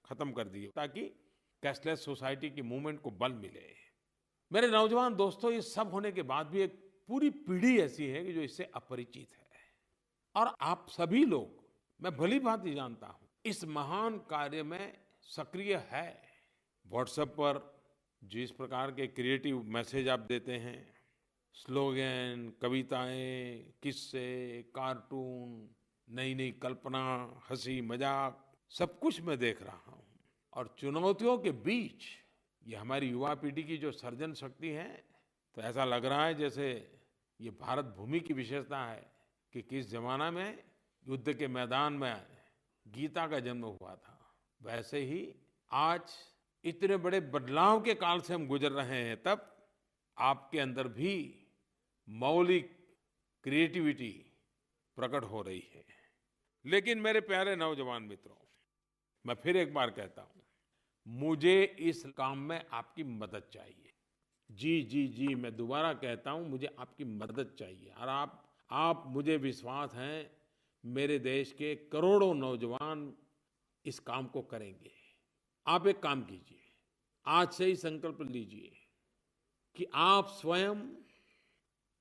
खत्म कर दिए ताकि कैशलेस सोसाइटी की मूवमेंट को बल मिले। मेरे नौजवान दोस्तों, ये सब होने के बाद भी एक पूरी पीढ़ी ऐसी है कि जो इससे अपरिचित है। और आप सभी लोग, मैं भली भांति जानता हूं, इस महान कार्य में सक्रिय है। व्हाट्सएप पर जिस प्रकार के क्रिएटिव मैसेज आप देते हैं, स्लोगन, कविताएं, किस्से, कार्टून, नई नई कल्पना, हंसी मजाक, सब कुछ मैं देख रहा हूं। और चुनौतियों के बीच ये हमारी युवा पीढ़ी की जो सर्जन शक्ति है, तो ऐसा लग रहा है जैसे ये भारत भूमि की विशेषता है कि किस जमाना में युद्ध के मैदान में गीता का जन्म हुआ था। वैसे ही आज इतने बड़े बदलाव के काल से हम गुजर रहे हैं, तब आपके अंदर भी मौलिक क्रिएटिविटी प्रकट हो रही है। लेकिन मेरे प्यारे नौजवान मित्रों, मैं फिर एक बार कहता हूं, मुझे इस काम में आपकी मदद चाहिए। जी जी जी, मैं दोबारा कहता हूं, मुझे आपकी मदद चाहिए। और आप मुझे विश्वास है, मेरे देश के करोड़ों नौजवान इस काम को करेंगे। आप एक काम कीजिए, आज से ही संकल्प लीजिए कि आप स्वयं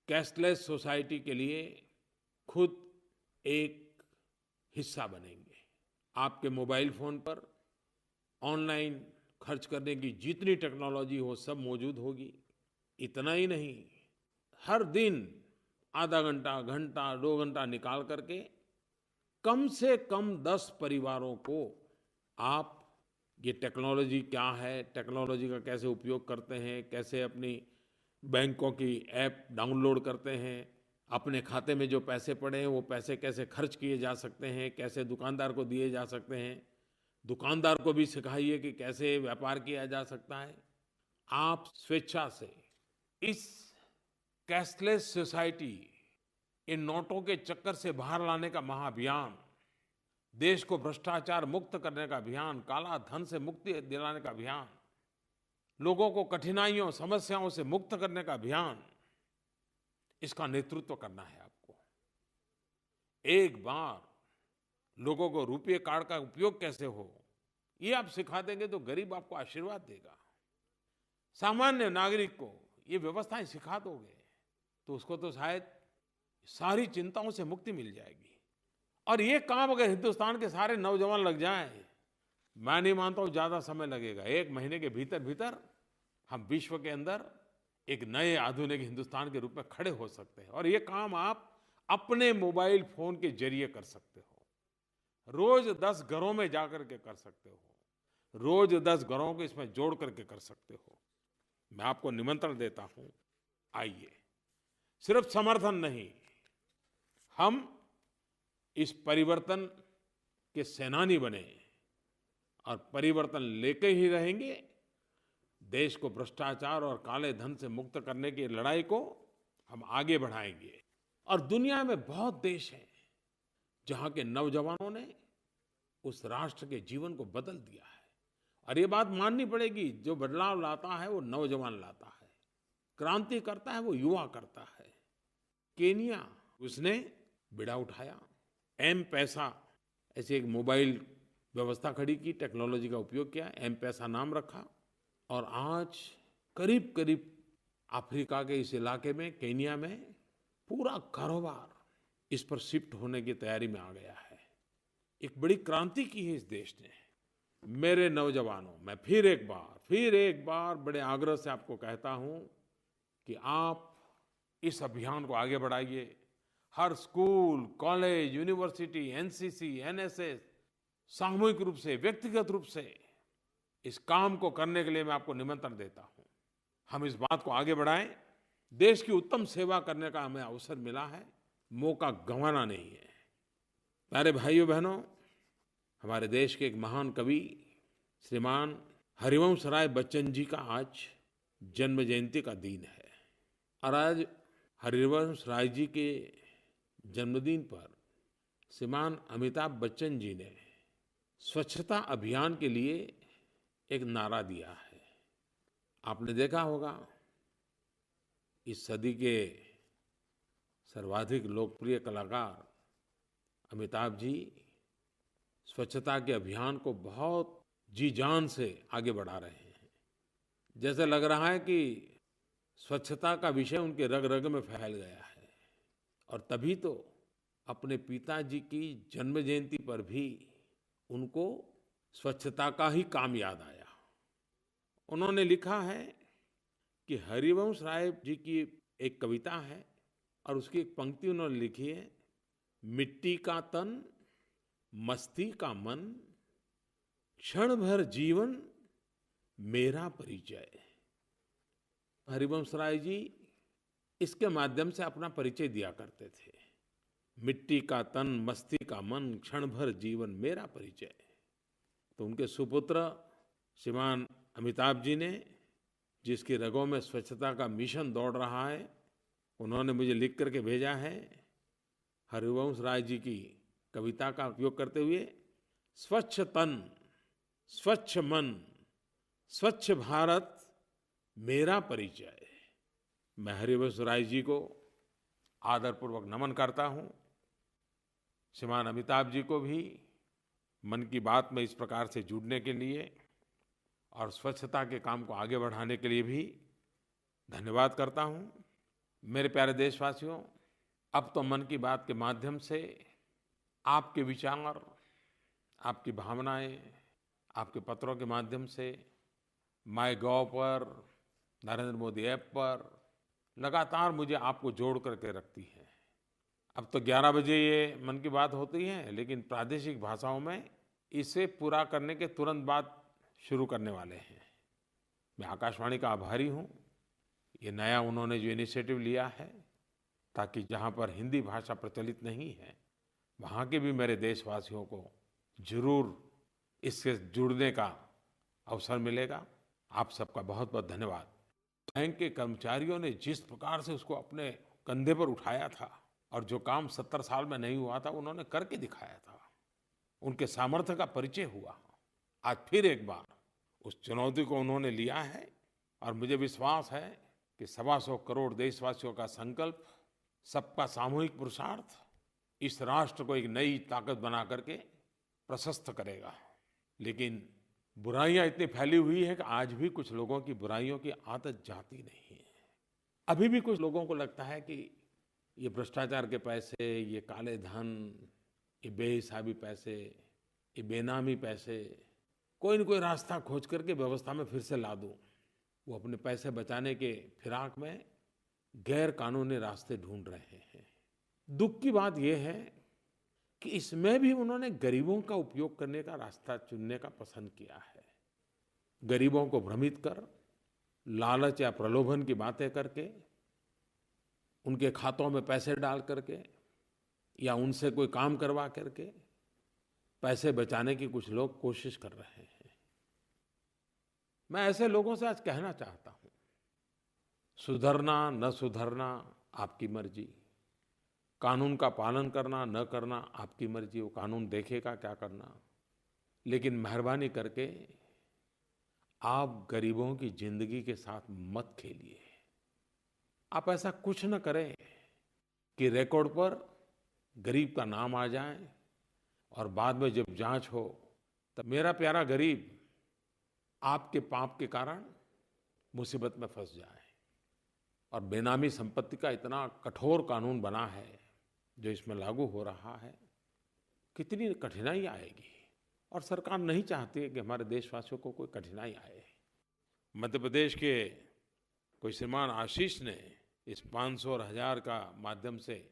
कैशलेस सोसाइटी के लिए खुद एक हिस्सा बनेंगे। आपके मोबाइल फोन पर ऑनलाइन खर्च करने की जितनी टेक्नोलॉजी हो, सब मौजूद होगी। इतना ही नहीं, हर दिन आधा घंटा, घंटा, 2 घंटा निकाल करके कम से कम 10 परिवारों को आप ये टेक्नोलॉजी क्या है, टेक्नोलॉजी का कैसे उपयोग करते हैं, कैसे अपनी बैंकों की ऐप डाउनलोड करते हैं, अपने खाते में जो पैसे पड़े हैं वो पैसे कैसे खर्च किए जा सकते हैं, कैसे दुकानदार को दिए जा सकते हैं, दुकानदार को भी सिखाइए कि कैसे व्यापार किया जा सकता है। आप स्वेच्छा से इस कैशलेस सोसाइटी, इन नोटों के चक्कर से बाहर लाने का महाअभियान, देश को भ्रष्टाचार मुक्त करने का अभियान, काला धन से मुक्ति दिलाने का अभियान, लोगों को कठिनाइयों, समस्याओं से मुक्त करने का अभियान, इसका नेतृत्व करना है आपको। एक बार लोगों को रुपये कार्ड का उपयोग कैसे हो, ये आप सिखा देंगे तो गरीब आपको आशीर्वाद देगा। सामान्य नागरिक को ये व्यवस्थाएं सिखा दोगे तो उसको तो शायद सारी चिंताओं से मुक्ति मिल जाएगी। और ये काम अगर हिंदुस्तान के सारे नौजवान लग जाएं, मैं नहीं मानता हूं ज्यादा समय लगेगा। 1 महीने के भीतर भीतर हम विश्व के अंदर एक नए आधुनिक हिंदुस्तान के रूप में खड़े हो सकते हैं। और ये काम आप अपने मोबाइल फोन के जरिए कर सकते हो। रोज 10 घरों में जाकर के कर सकते हो, रोज 10 घरों को इसमें जोड़ करके कर सकते हो। मैं आपको निमंत्रण देता हूं, आइए। सिर्फ समर्थन नहीं, हम इस परिवर्तन के सेनानी बने और परिवर्तन लेके ही रहेंगे। देश को भ्रष्टाचार और काले धन से मुक्त करने की लड़ाई को हम आगे बढ़ाएंगे। और दुनिया में बहुत देश हैं जहां के नौजवानों ने उस राष्ट्र के जीवन को बदल दिया है। और ये बात माननी पड़ेगी, जो बदलाव लाता है वो नौजवान लाता है, क्रांति करता है वो युवा करता है। केनिया, उसने बिड़ा उठाया, एम पैसा ऐसी एक मोबाइल व्यवस्था खड़ी की, टेक्नोलॉजी का उपयोग किया, एम पैसा नाम रखा। और आज करीब करीब अफ्रीका के इस इलाके में, केनिया में, पूरा कारोबार इस पर शिफ्ट होने की तैयारी में आ गया है। एक बड़ी क्रांति की है इस देश ने। मेरे नौजवानों, मैं फिर एक बार बड़े आग्रह से आपको कहता हूं कि आप इस अभियान को आगे बढ़ाइए। हर school, college, university, NCC, NSS, सामूहिक रूप से, व्यक्तिगत रूप से इस काम को करने के लिए मैं आपको निमंत्रण देता हूं। हम इस बात को आगे बढ़ाएं। देश की उत्तम सेवा करने का हमें अवसर मिला है, मौका गंवाना नहीं है। प्यारे भाइयों बहनों, हमारे देश के एक महान कवि श्रीमान हरिवंश राय बच्चन जी का आज जन्म जयंती का दिन है। और आज हरिवंश राय जी के जन्मदिन पर श्रीमान अमिताभ बच्चन जी ने स्वच्छता अभियान के लिए एक नारा दिया है। आपने देखा होगा, इस सदी के सर्वाधिक लोकप्रिय कलाकार अमिताभ जी स्वच्छता के अभियान को बहुत जी-जान से आगे बढ़ा रहे हैं। जैसे लग रहा है कि स्वच्छता का विषय उनके रग-रग में फैल गया है और तभी तो अपने पिताजी की जन्म जयंती पर भी उनको स्वच्छता का ही काम याद आया। उन्होंने लिखा है कि हरिवंश राय जी की एक कविता है और उसकी एक पंक्ति उन्होंने लिखी है, मिट्टी का तन, मस्ती का मन, क्षण भर जीवन मेरा परिचय। हरिवंश राय जी इसके माध्यम से अपना परिचय दिया करते थे। मिट्टी का तन, मस्ती का मन, क्षण भर जीवन मेरा परिचय। तो उनके सुपुत्र श्रीमान अमिताभ जी ने, जिसकी रगों में स्वच्छता का मिशन दौड़ रहा है, उन्होंने मुझे लिख करके भेजा है, हरिवंश राय जी की कविता का उपयोग करते हुए, स्वच्छ तन, स्वच्छ मन, स्वच्छ भारत मेरा परिचय। मैं हरिवंश राय जी को आदरपूर्वक नमन करता हूँ। श्रीमान अमिताभ जी को भी मन की बात में इस प्रकार से जुड़ने के लिए और स्वच्छता के काम को आगे बढ़ाने के लिए भी धन्यवाद करता हूँ। मेरे प्यारे देशवासियों, अब तो मन की बात के माध्यम से आपके विचार, आपकी भावनाएं, आपके पत्रों के माध्यम से माईगॉव पर, नरेंद्र मोदी ऐप पर लगातार मुझे आपको जोड़ करके रखती है। अब तो 11 बजे ये मन की बात होती है, लेकिन प्रादेशिक भाषाओं में इसे पूरा करने के तुरंत बाद शुरू करने वाले हैं। मैं आकाशवाणी का आभारी हूँ। ये नया उन्होंने जो इनिशिएटिव लिया है, ताकि जहाँ पर हिंदी भाषा प्रचलित नहीं है, वहाँ के भी मेरे देशवासियों को जरूर इससे जुड़ने का अवसर मिलेगा। आप सबका बहुत बहुत धन्यवाद। बैंक के कर्मचारियों ने जिस प्रकार से उसको अपने कंधे पर उठाया था और जो काम 70 साल में नहीं हुआ था, उन्होंने करके दिखाया था। उनके सामर्थ्य का परिचय हुआ। आज फिर एक बार उस चुनौती को उन्होंने लिया है और मुझे विश्वास है कि 125 करोड़ देशवासियों का संकल्प, सबका सामूहिक पुरुषार्थ इस राष्ट्र को एक नई ताकत बना करके प्रशस्त करेगा। लेकिन बुराइयां इतनी फैली हुई है कि आज भी कुछ लोगों की बुराइयों की आदत जाती नहीं है। अभी भी कुछ लोगों को लगता है कि ये भ्रष्टाचार के पैसे, ये काले धन, ये बेहिसाबी पैसे, ये बेनामी पैसे, कोई न कोई रास्ता खोज करके व्यवस्था में फिर से ला दूं। वो अपने पैसे बचाने के फिराक में गैर कानूनी रास्ते ढूंढ रहे हैं। दुख की बात यह है कि इसमें भी उन्होंने गरीबों का उपयोग करने का रास्ता चुनने का पसंद किया है। गरीबों को भ्रमित कर, लालच या प्रलोभन की बातें करके, उनके खातों में पैसे डाल करके या उनसे कोई काम करवा करके पैसे बचाने की कुछ लोग कोशिश कर रहे हैं। मैं ऐसे लोगों से आज कहना चाहता हूं, सुधरना न सुधरना आपकी मर्जी, कानून का पालन करना न करना आपकी मर्जी, वो कानून देखेगा क्या करना। लेकिन मेहरबानी करके आप गरीबों की जिंदगी के साथ मत खेलिए। आप ऐसा कुछ न करें कि रिकॉर्ड पर गरीब का नाम आ जाए और बाद में जब जांच हो तब मेरा प्यारा गरीब आपके पाप के कारण मुसीबत में फंस जाए। और बेनामी संपत्ति का इतना कठोर कानून बना है जो इसमें लागू हो रहा है, कितनी कठिनाई आएगी। और सरकार नहीं चाहती है कि हमारे देशवासियों को कोई कठिनाई आए। मध्य प्रदेश के कोई श्रीमान आशीष ने इस 500 और 1000 का माध्यम से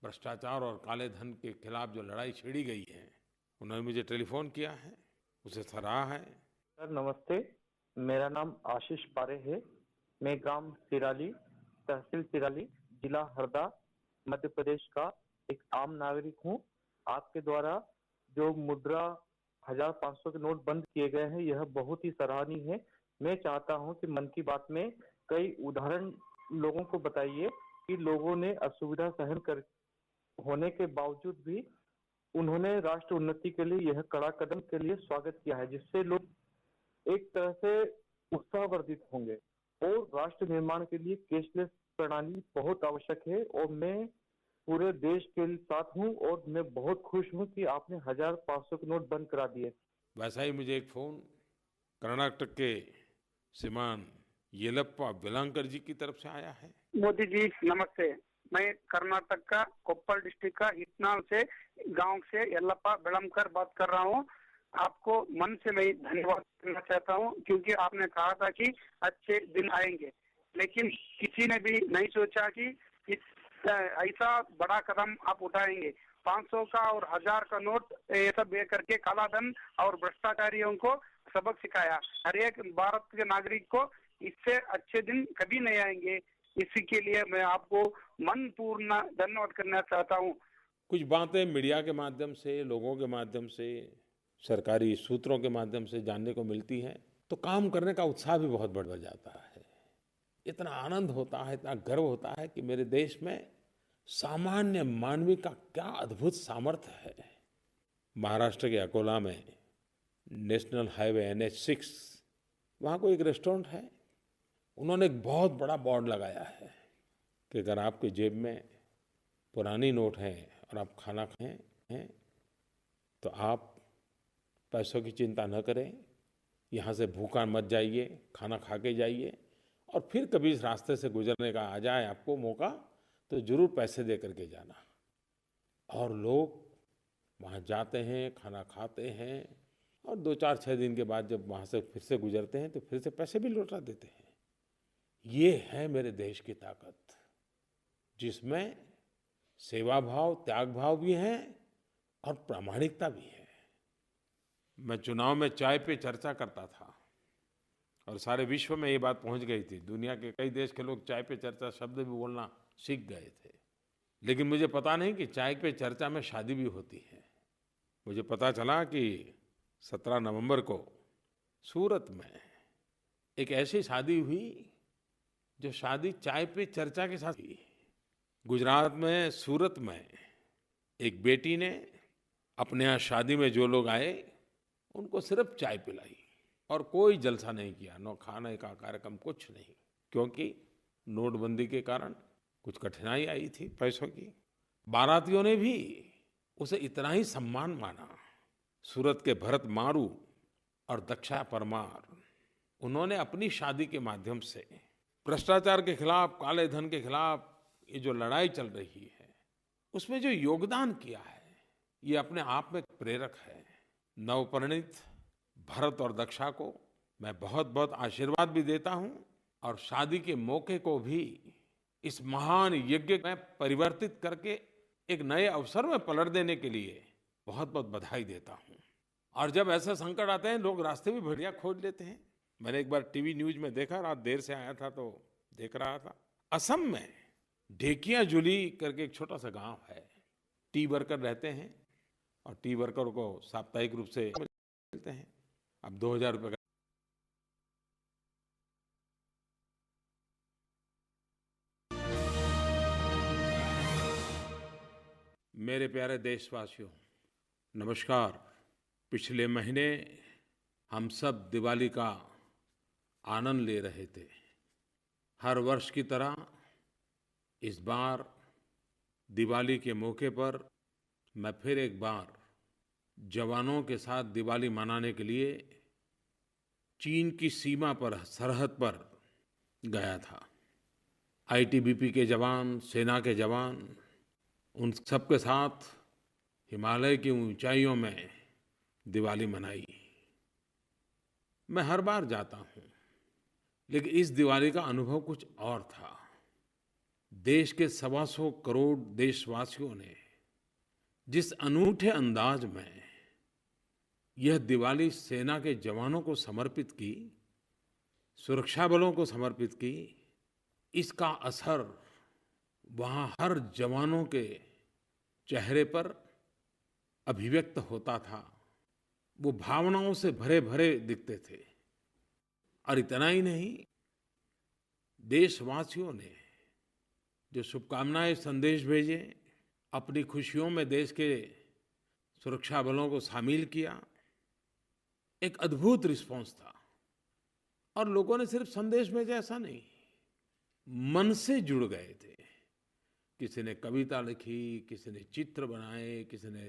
भ्रष्टाचार और काले धन के खिलाफ जो लड़ाई छेड़ी गई है, उन्होंने मुझे टेलीफोन किया है, उसे सराहा है। सर नमस्ते, मेरा नाम आशीष पारे है। मैं ग्राम सिराली, तहसील सिराली, जिला हरदा, मध्य प्रदेश का एक आम नागरिक हूँ। आपके द्वारा जो मुद्रा 1500 के नोट बंद किए गए हैं, यह बहुत ही सराहनीय है। मैं चाहता हूं कि मन की बात में कई उदाहरण लोगों को बताइए कि लोगों ने असुविधा सहन कर होने के बावजूद भी उन्होंने राष्ट्र उन्नति के लिए यह कड़ा कदम के लिए स्वागत किया है, जिससे लोग एक तरह से उत्साहवर्धित होंगे। और राष्ट्र निर्माण के लिए कैशलेस प्रणाली बहुत आवश्यक है। और मैं पूरे देश के साथ हूँ और मैं बहुत खुश हूँ कि आपने 1500 के नोट बंद करा दिए। वैसा ही मुझे एक फोन कर्नाटक के श्रीमान येलप्पा वेलांकर जी की तरफ से आया है। मोदी जी नमस्ते। मैं कर्नाटक का कोप्पल डिस्ट्रिक्ट का हितनाल से गांव से यल्लप्पा बेलमकर बात कर रहा हूं। आपको मन से मैं धन्यवाद करना चाहता हूं क्योंकि आपने कहा था कि अच्छे दिन आएंगे, लेकिन किसी ने भी नहीं सोचा कि ऐसा बड़ा कदम आप उठाएंगे। 500 का और 1000 का नोट ये सब ये करके काला धन और भ्रष्टाचारियों को सबक सिखाया। हर एक भारत के नागरिक को इससे अच्छे दिन कभी नहीं आएंगे। इसी के लिए मैं आपको मन पूर्ण धन्यवाद करना चाहता हूँ। कुछ बातें मीडिया के माध्यम से, लोगों के माध्यम से, सरकारी सूत्रों के माध्यम से जानने को मिलती हैं, तो काम करने का उत्साह भी बहुत बढ़ जाता है। इतना आनंद होता है, इतना गर्व होता है कि मेरे देश में सामान्य मानवी का क्या अद्भुत सामर्थ्य है। महाराष्ट्र के अकोला में नेशनल हाईवे NH6, वहाँ कोई एक रेस्टोरेंट है। उन्होंने एक बहुत बड़ा बोर्ड लगाया है कि अगर आपकी जेब में पुरानी नोट है और आप खाना खाएं हैं तो आप पैसों की चिंता न करें, यहाँ से भूखा मत जाइए, खाना खा के जाइए, और फिर कभी इस रास्ते से गुजरने का आ जाए आपको मौका तो ज़रूर पैसे दे करके जाना। और लोग वहाँ जाते हैं, खाना खाते हैं, और 2-4-6 दिन के बाद जब वहाँ से फिर से गुजरते हैं तो फिर से पैसे भी लौटा देते हैं। ये है मेरे देश की ताकत, जिसमें सेवा भाव, त्याग भाव भी है और प्रामाणिकता भी है। मैं चुनाव में चाय पे चर्चा करता था और सारे विश्व में ये बात पहुंच गई थी। दुनिया के कई देश के लोग चाय पे चर्चा शब्द भी बोलना सीख गए थे। लेकिन मुझे पता नहीं कि चाय पे चर्चा में शादी भी होती है। मुझे पता चला कि 17 नवंबर को सूरत में एक ऐसी शादी हुई जो शादी चाय पे चर्चा के साथ हुई। गुजरात में सूरत में एक बेटी ने अपने यहाँ शादी में जो लोग आए उनको सिर्फ चाय पिलाई और कोई जलसा नहीं किया, न खाने का कार्यक्रम, कुछ नहीं, क्योंकि नोटबंदी के कारण कुछ कठिनाई आई थी पैसों की। बारातियों ने भी उसे इतना ही सम्मान माना। सूरत के भरत मारू और दक्षा परमार, उन्होंने अपनी शादी के माध्यम से भ्रष्टाचार के खिलाफ, काले धन के खिलाफ ये जो लड़ाई चल रही है उसमें जो योगदान किया है ये अपने आप में प्रेरक है। नवपरिणीत भरत और दक्षा को मैं बहुत बहुत आशीर्वाद भी देता हूं और शादी के मौके को भी इस महान यज्ञ में परिवर्तित करके एक नए अवसर में पलट देने के लिए बहुत बहुत बधाई देता हूं। और जब ऐसे संकट आते हैं लोग रास्ते भी बढ़िया खोज लेते हैं। मैंने एक बार टीवी न्यूज में देखा, रात देर से आया था तो देख रहा था, असम में ढेकियाजुली करके एक छोटा सा गांव है। टी वर्कर रहते हैं और टी वर्कर को साप्ताहिक रूप से मिलते हैं। अब 2000 रुपये का मेरे प्यारे देशवासियों, नमस्कार। पिछले महीने हम सब दिवाली का आनंद ले रहे थे। हर वर्ष की तरह इस बार दिवाली के मौके पर मैं फिर एक बार जवानों के साथ दिवाली मनाने के लिए चीन की सीमा पर, सरहद पर गया था। आईटीबीपी के जवान, सेना के जवान, उन सबके साथ हिमालय की ऊंचाइयों में दिवाली मनाई। मैं हर बार जाता हूं, लेकिन इस दिवाली का अनुभव कुछ और था। देश के 125 करोड़ देशवासियों ने जिस अनूठे अंदाज में यह दिवाली सेना के जवानों को समर्पित की, सुरक्षा बलों को समर्पित की, इसका असर वहाँ हर जवानों के चेहरे पर अभिव्यक्त होता था। वो भावनाओं से भरे भरे दिखते थे। और इतना ही नहीं, देशवासियों ने जो शुभकामनाएं, संदेश भेजे, अपनी खुशियों में देश के सुरक्षा बलों को शामिल किया, एक अद्भुत रिस्पांस था। और लोगों ने सिर्फ संदेश भेजा ऐसा नहीं, मन से जुड़ गए थे किसी ने कविता लिखी, किसी ने चित्र बनाए, किसी ने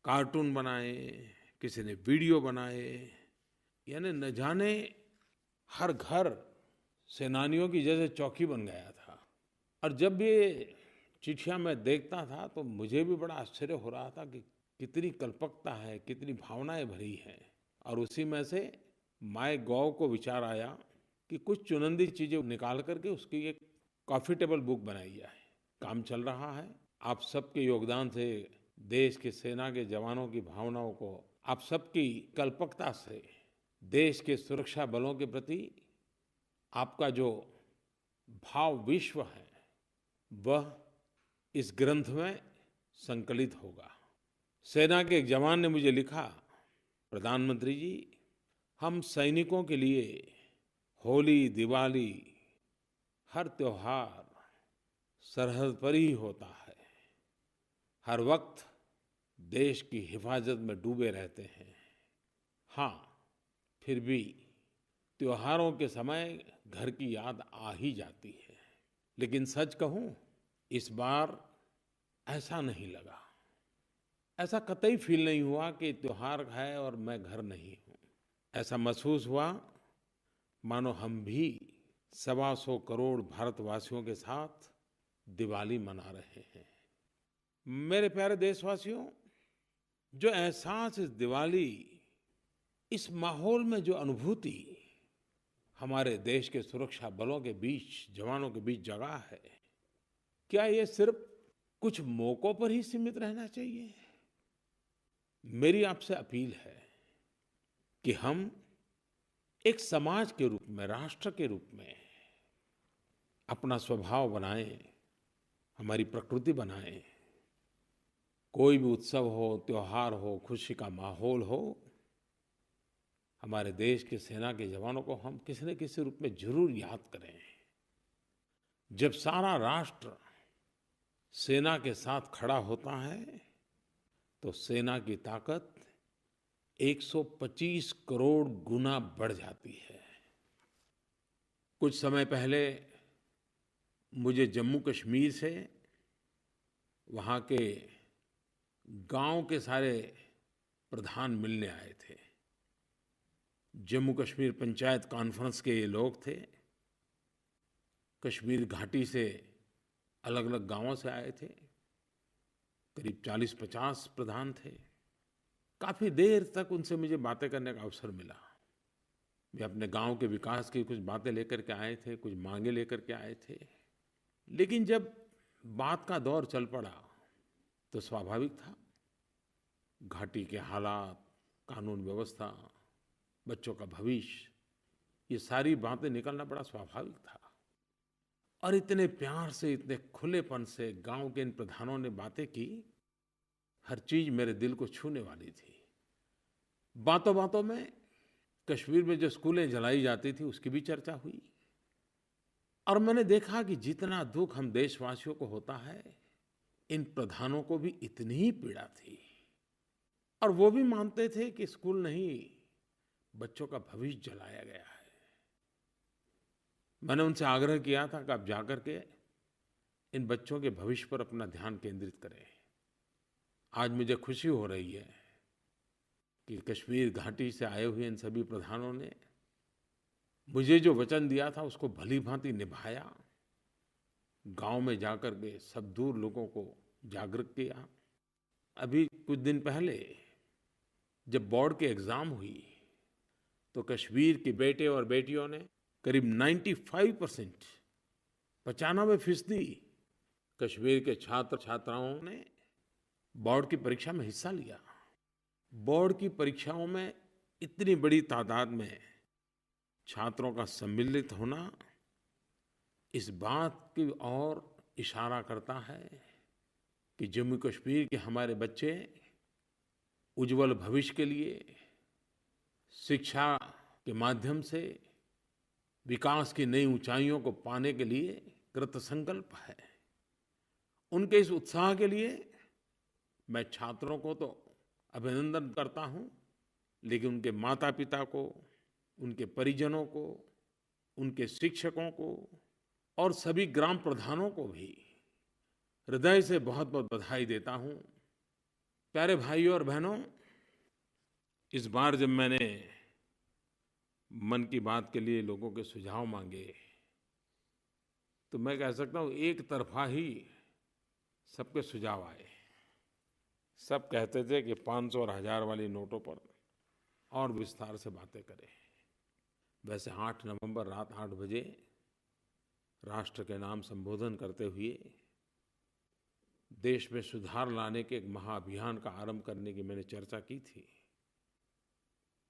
कार्टून बनाए, किसी ने वीडियो बनाए, यानी न जाने हर घर सेनानियों की जैसे चौकी बन गया था। और जब ये चिट्ठियां मैं देखता था तो मुझे भी बड़ा आश्चर्य हो रहा था कि कितनी कल्पकता है, कितनी भावनाएं भरी हैं। और उसी में से माय गॉव को विचार आया कि कुछ चुनिंदी चीजें निकाल करके उसकी एक कॉफी टेबल बुक बनाई जाए। काम चल रहा है। आप सबके योगदान से देश के सेना के जवानों की भावनाओं को, आप सबकी कल्पकता से देश के सुरक्षा बलों के प्रति आपका जो भाव विश्व है वह इस ग्रंथ में संकलित होगा। सेना के एक जवान ने मुझे लिखा, प्रधानमंत्री जी, हम सैनिकों के लिए होली, दिवाली, हर त्योहार सरहद पर ही होता है। हर वक्त देश की हिफाजत में डूबे रहते हैं। हाँ, फिर भी त्योहारों के समय घर की याद आ ही जाती है। लेकिन सच कहूं, इस बार ऐसा नहीं लगा। ऐसा कतई फील नहीं हुआ कि त्योहार है और मैं घर नहीं हूं। ऐसा महसूस हुआ मानो हम भी 125 करोड़ भारतवासियों के साथ दिवाली मना रहे हैं। मेरे प्यारे देशवासियों, जो एहसास इस दिवाली, इस माहौल में जो अनुभूति हमारे देश के सुरक्षा बलों के बीच, जवानों के बीच जगा है, क्या ये सिर्फ कुछ मौकों पर ही सीमित रहना चाहिए? मेरी आपसे अपील है कि हम एक समाज के रूप में, राष्ट्र के रूप में अपना स्वभाव बनाएं, हमारी प्रकृति बनाएं। कोई भी उत्सव हो, त्योहार हो, खुशी का माहौल हो, हमारे देश के सेना के जवानों को हम किसी न किसी रूप में जरूर याद करें। जब सारा राष्ट्र सेना के साथ खड़ा होता है तो सेना की ताकत 125 करोड़ गुना बढ़ जाती है। कुछ समय पहले मुझे जम्मू कश्मीर से वहाँ के गांव के सारे प्रधान मिलने आए थे। जम्मू कश्मीर पंचायत कॉन्फ्रेंस के ये लोग थे। कश्मीर घाटी से अलग अलग गांवों से आए थे। करीब 40-50 प्रधान थे। काफी देर तक उनसे मुझे बातें करने का अवसर मिला। वे अपने गांव के विकास की कुछ बातें लेकर के आए थे, कुछ मांगे लेकर के आए थे। लेकिन जब बात का दौर चल पड़ा तो स्वाभाविक था, घाटी के हालात, कानून व्यवस्था, बच्चों का भविष्य, ये सारी बातें निकलना बड़ा स्वाभाविक था। और इतने प्यार से, इतने खुलेपन से गांव के इन प्रधानों ने बातें की, हर चीज मेरे दिल को छूने वाली थी। बातों बातों में कश्मीर में जो स्कूलें जलाई जाती थी उसकी भी चर्चा हुई। और मैंने देखा कि जितना दुख हम देशवासियों को होता है, इन प्रधानों को भी इतनी ही पीड़ा थी। और वो भी मानते थे कि स्कूल नहीं, बच्चों का भविष्य जलाया गया है। मैंने उनसे आग्रह किया था कि आप जाकर के इन बच्चों के भविष्य पर अपना ध्यान केंद्रित करें। आज मुझे खुशी हो रही है कि कश्मीर घाटी से आए हुए इन सभी प्रधानों ने मुझे जो वचन दिया था उसको भली भांति निभाया। गांव में जाकर के सब दूर लोगों को जागरूक किया। अभी कुछ दिन पहले जब बोर्ड की एग्जाम हुई तो कश्मीर के बेटे और बेटियों ने करीब 95%, 95% कश्मीर के छात्र छात्राओं ने बोर्ड की परीक्षा में हिस्सा लिया। बोर्ड की परीक्षाओं में इतनी बड़ी तादाद में छात्रों का सम्मिलित होना इस बात की ओर इशारा करता है कि जम्मू कश्मीर के हमारे बच्चे उज्जवल भविष्य के लिए, शिक्षा के माध्यम से विकास की नई ऊंचाइयों को पाने के लिए कृतसंकल्प है। उनके इस उत्साह के लिए मैं छात्रों को तो अभिनंदन करता हूं, लेकिन उनके माता पिता को, उनके परिजनों को, उनके शिक्षकों को और सभी ग्राम प्रधानों को भी हृदय से बहुत बहुत बधाई देता हूँ। प्यारे भाइयों और बहनों, इस बार जब मैंने मन की बात के लिए लोगों के सुझाव मांगे, तो मैं कह सकता हूँ एक तरफा ही सबके सुझाव आए। सब कहते थे कि 500 और 1000 वाली नोटों पर और विस्तार से बातें करें। वैसे 8 नवंबर रात 8 बजे राष्ट्र के नाम संबोधन करते हुए देश में सुधार लाने के एक महाअभियान का आरंभ करने की मैंने चर्चा की थी।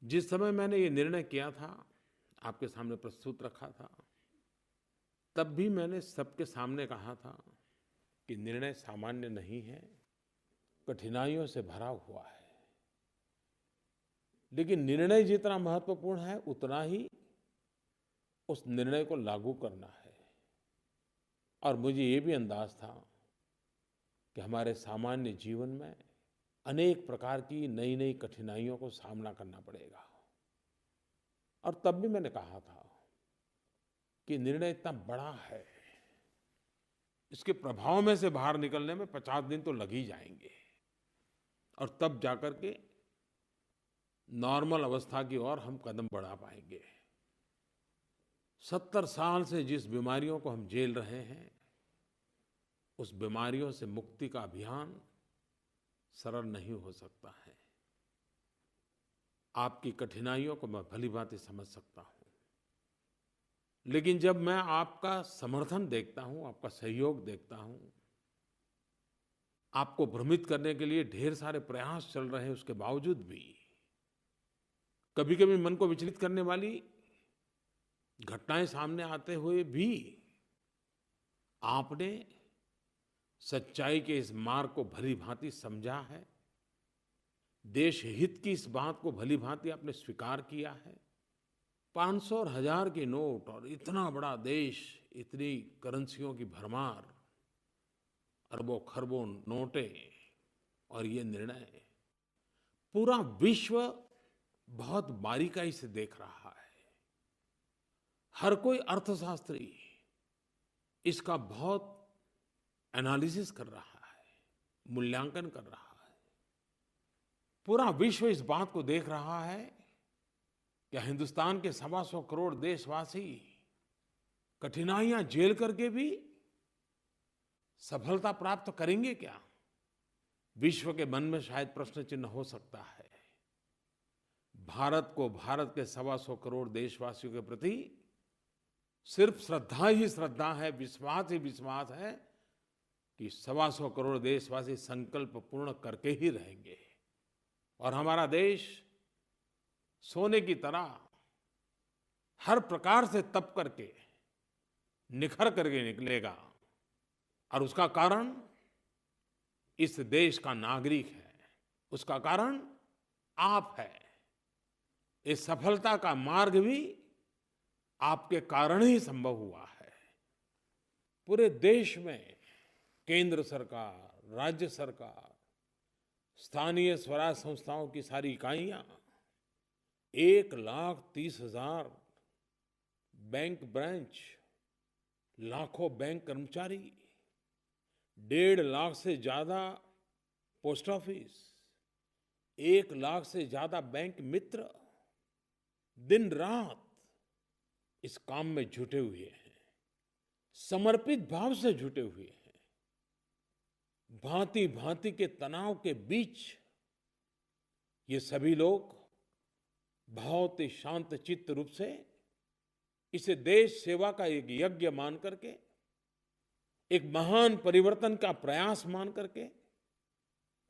जिस समय मैंने ये निर्णय किया था, आपके सामने प्रस्तुत रखा था, तब भी मैंने सबके सामने कहा था कि निर्णय सामान्य नहीं है, कठिनाइयों से भरा हुआ है। लेकिन निर्णय जितना महत्वपूर्ण है, उतना ही उस निर्णय को लागू करना है। और मुझे ये भी अंदाज था कि हमारे सामान्य जीवन में अनेक प्रकार की नई नई कठिनाइयों को सामना करना पड़ेगा। और तब भी मैंने कहा था कि निर्णय इतना बड़ा है, इसके प्रभाव में से बाहर निकलने में 50 दिन तो लग ही जाएंगे, और तब जाकर के नॉर्मल अवस्था की ओर हम कदम बढ़ा पाएंगे। 70 साल से जिस बीमारियों को हम झेल रहे हैं, उस बीमारियों से मुक्ति का अभियान सरल नहीं हो सकता है। आपकी कठिनाइयों को मैं भलीभांति समझ सकता हूं, लेकिन जब मैं आपका समर्थन देखता हूं, आपका सहयोग देखता हूं, आपको भ्रमित करने के लिए ढेर सारे प्रयास चल रहे हैं, उसके बावजूद भी कभी-कभी मन को विचलित करने वाली घटनाएं सामने आते हुए भी आपने सच्चाई के इस मार्ग को भलीभांति समझा है, देश हित की इस बात को भलीभांति आपने स्वीकार किया है। 500 और 1000 के नोट और इतना बड़ा देश, इतनी करेंसियों की भरमार, अरबों खरबों नोटें, और ये निर्णय पूरा विश्व बहुत बारीकाई से देख रहा है। हर कोई अर्थशास्त्री इसका बहुत एनालिसिस कर रहा है, मूल्यांकन कर रहा है। पूरा विश्व इस बात को देख रहा है कि हिंदुस्तान के 125 करोड़ देशवासी कठिनाइयां झेल करके भी सफलता प्राप्त करेंगे क्या? विश्व के मन में शायद प्रश्न चिन्ह हो सकता है। भारत को, भारत के 125 करोड़ देशवासियों के प्रति सिर्फ श्रद्धा ही श्रद्धा है, विश्वास ही विश्वास है कि 125 करोड़ देशवासी संकल्प पूर्ण करके ही रहेंगे, और हमारा देश सोने की तरह हर प्रकार से तप करके, निखर करके निकलेगा। और उसका कारण इस देश का नागरिक है, उसका कारण आप है। इस सफलता का मार्ग भी आपके कारण ही संभव हुआ है। पूरे देश में केंद्र सरकार, राज्य सरकार, स्थानीय स्वराज संस्थाओं की सारी इकाइयां, 1,30,000 बैंक ब्रांच, लाखों बैंक कर्मचारी, 1.5 लाख से ज्यादा पोस्ट ऑफिस, 1 लाख से ज्यादा बैंक मित्र दिन रात इस काम में जुटे हुए हैं, समर्पित भाव से जुटे हुए हैं। भांति भांति के तनाव के बीच ये सभी लोग बहुत ही शांत चित्त रूप से इसे देश सेवा का एक यज्ञ मान करके, एक महान परिवर्तन का प्रयास मान करके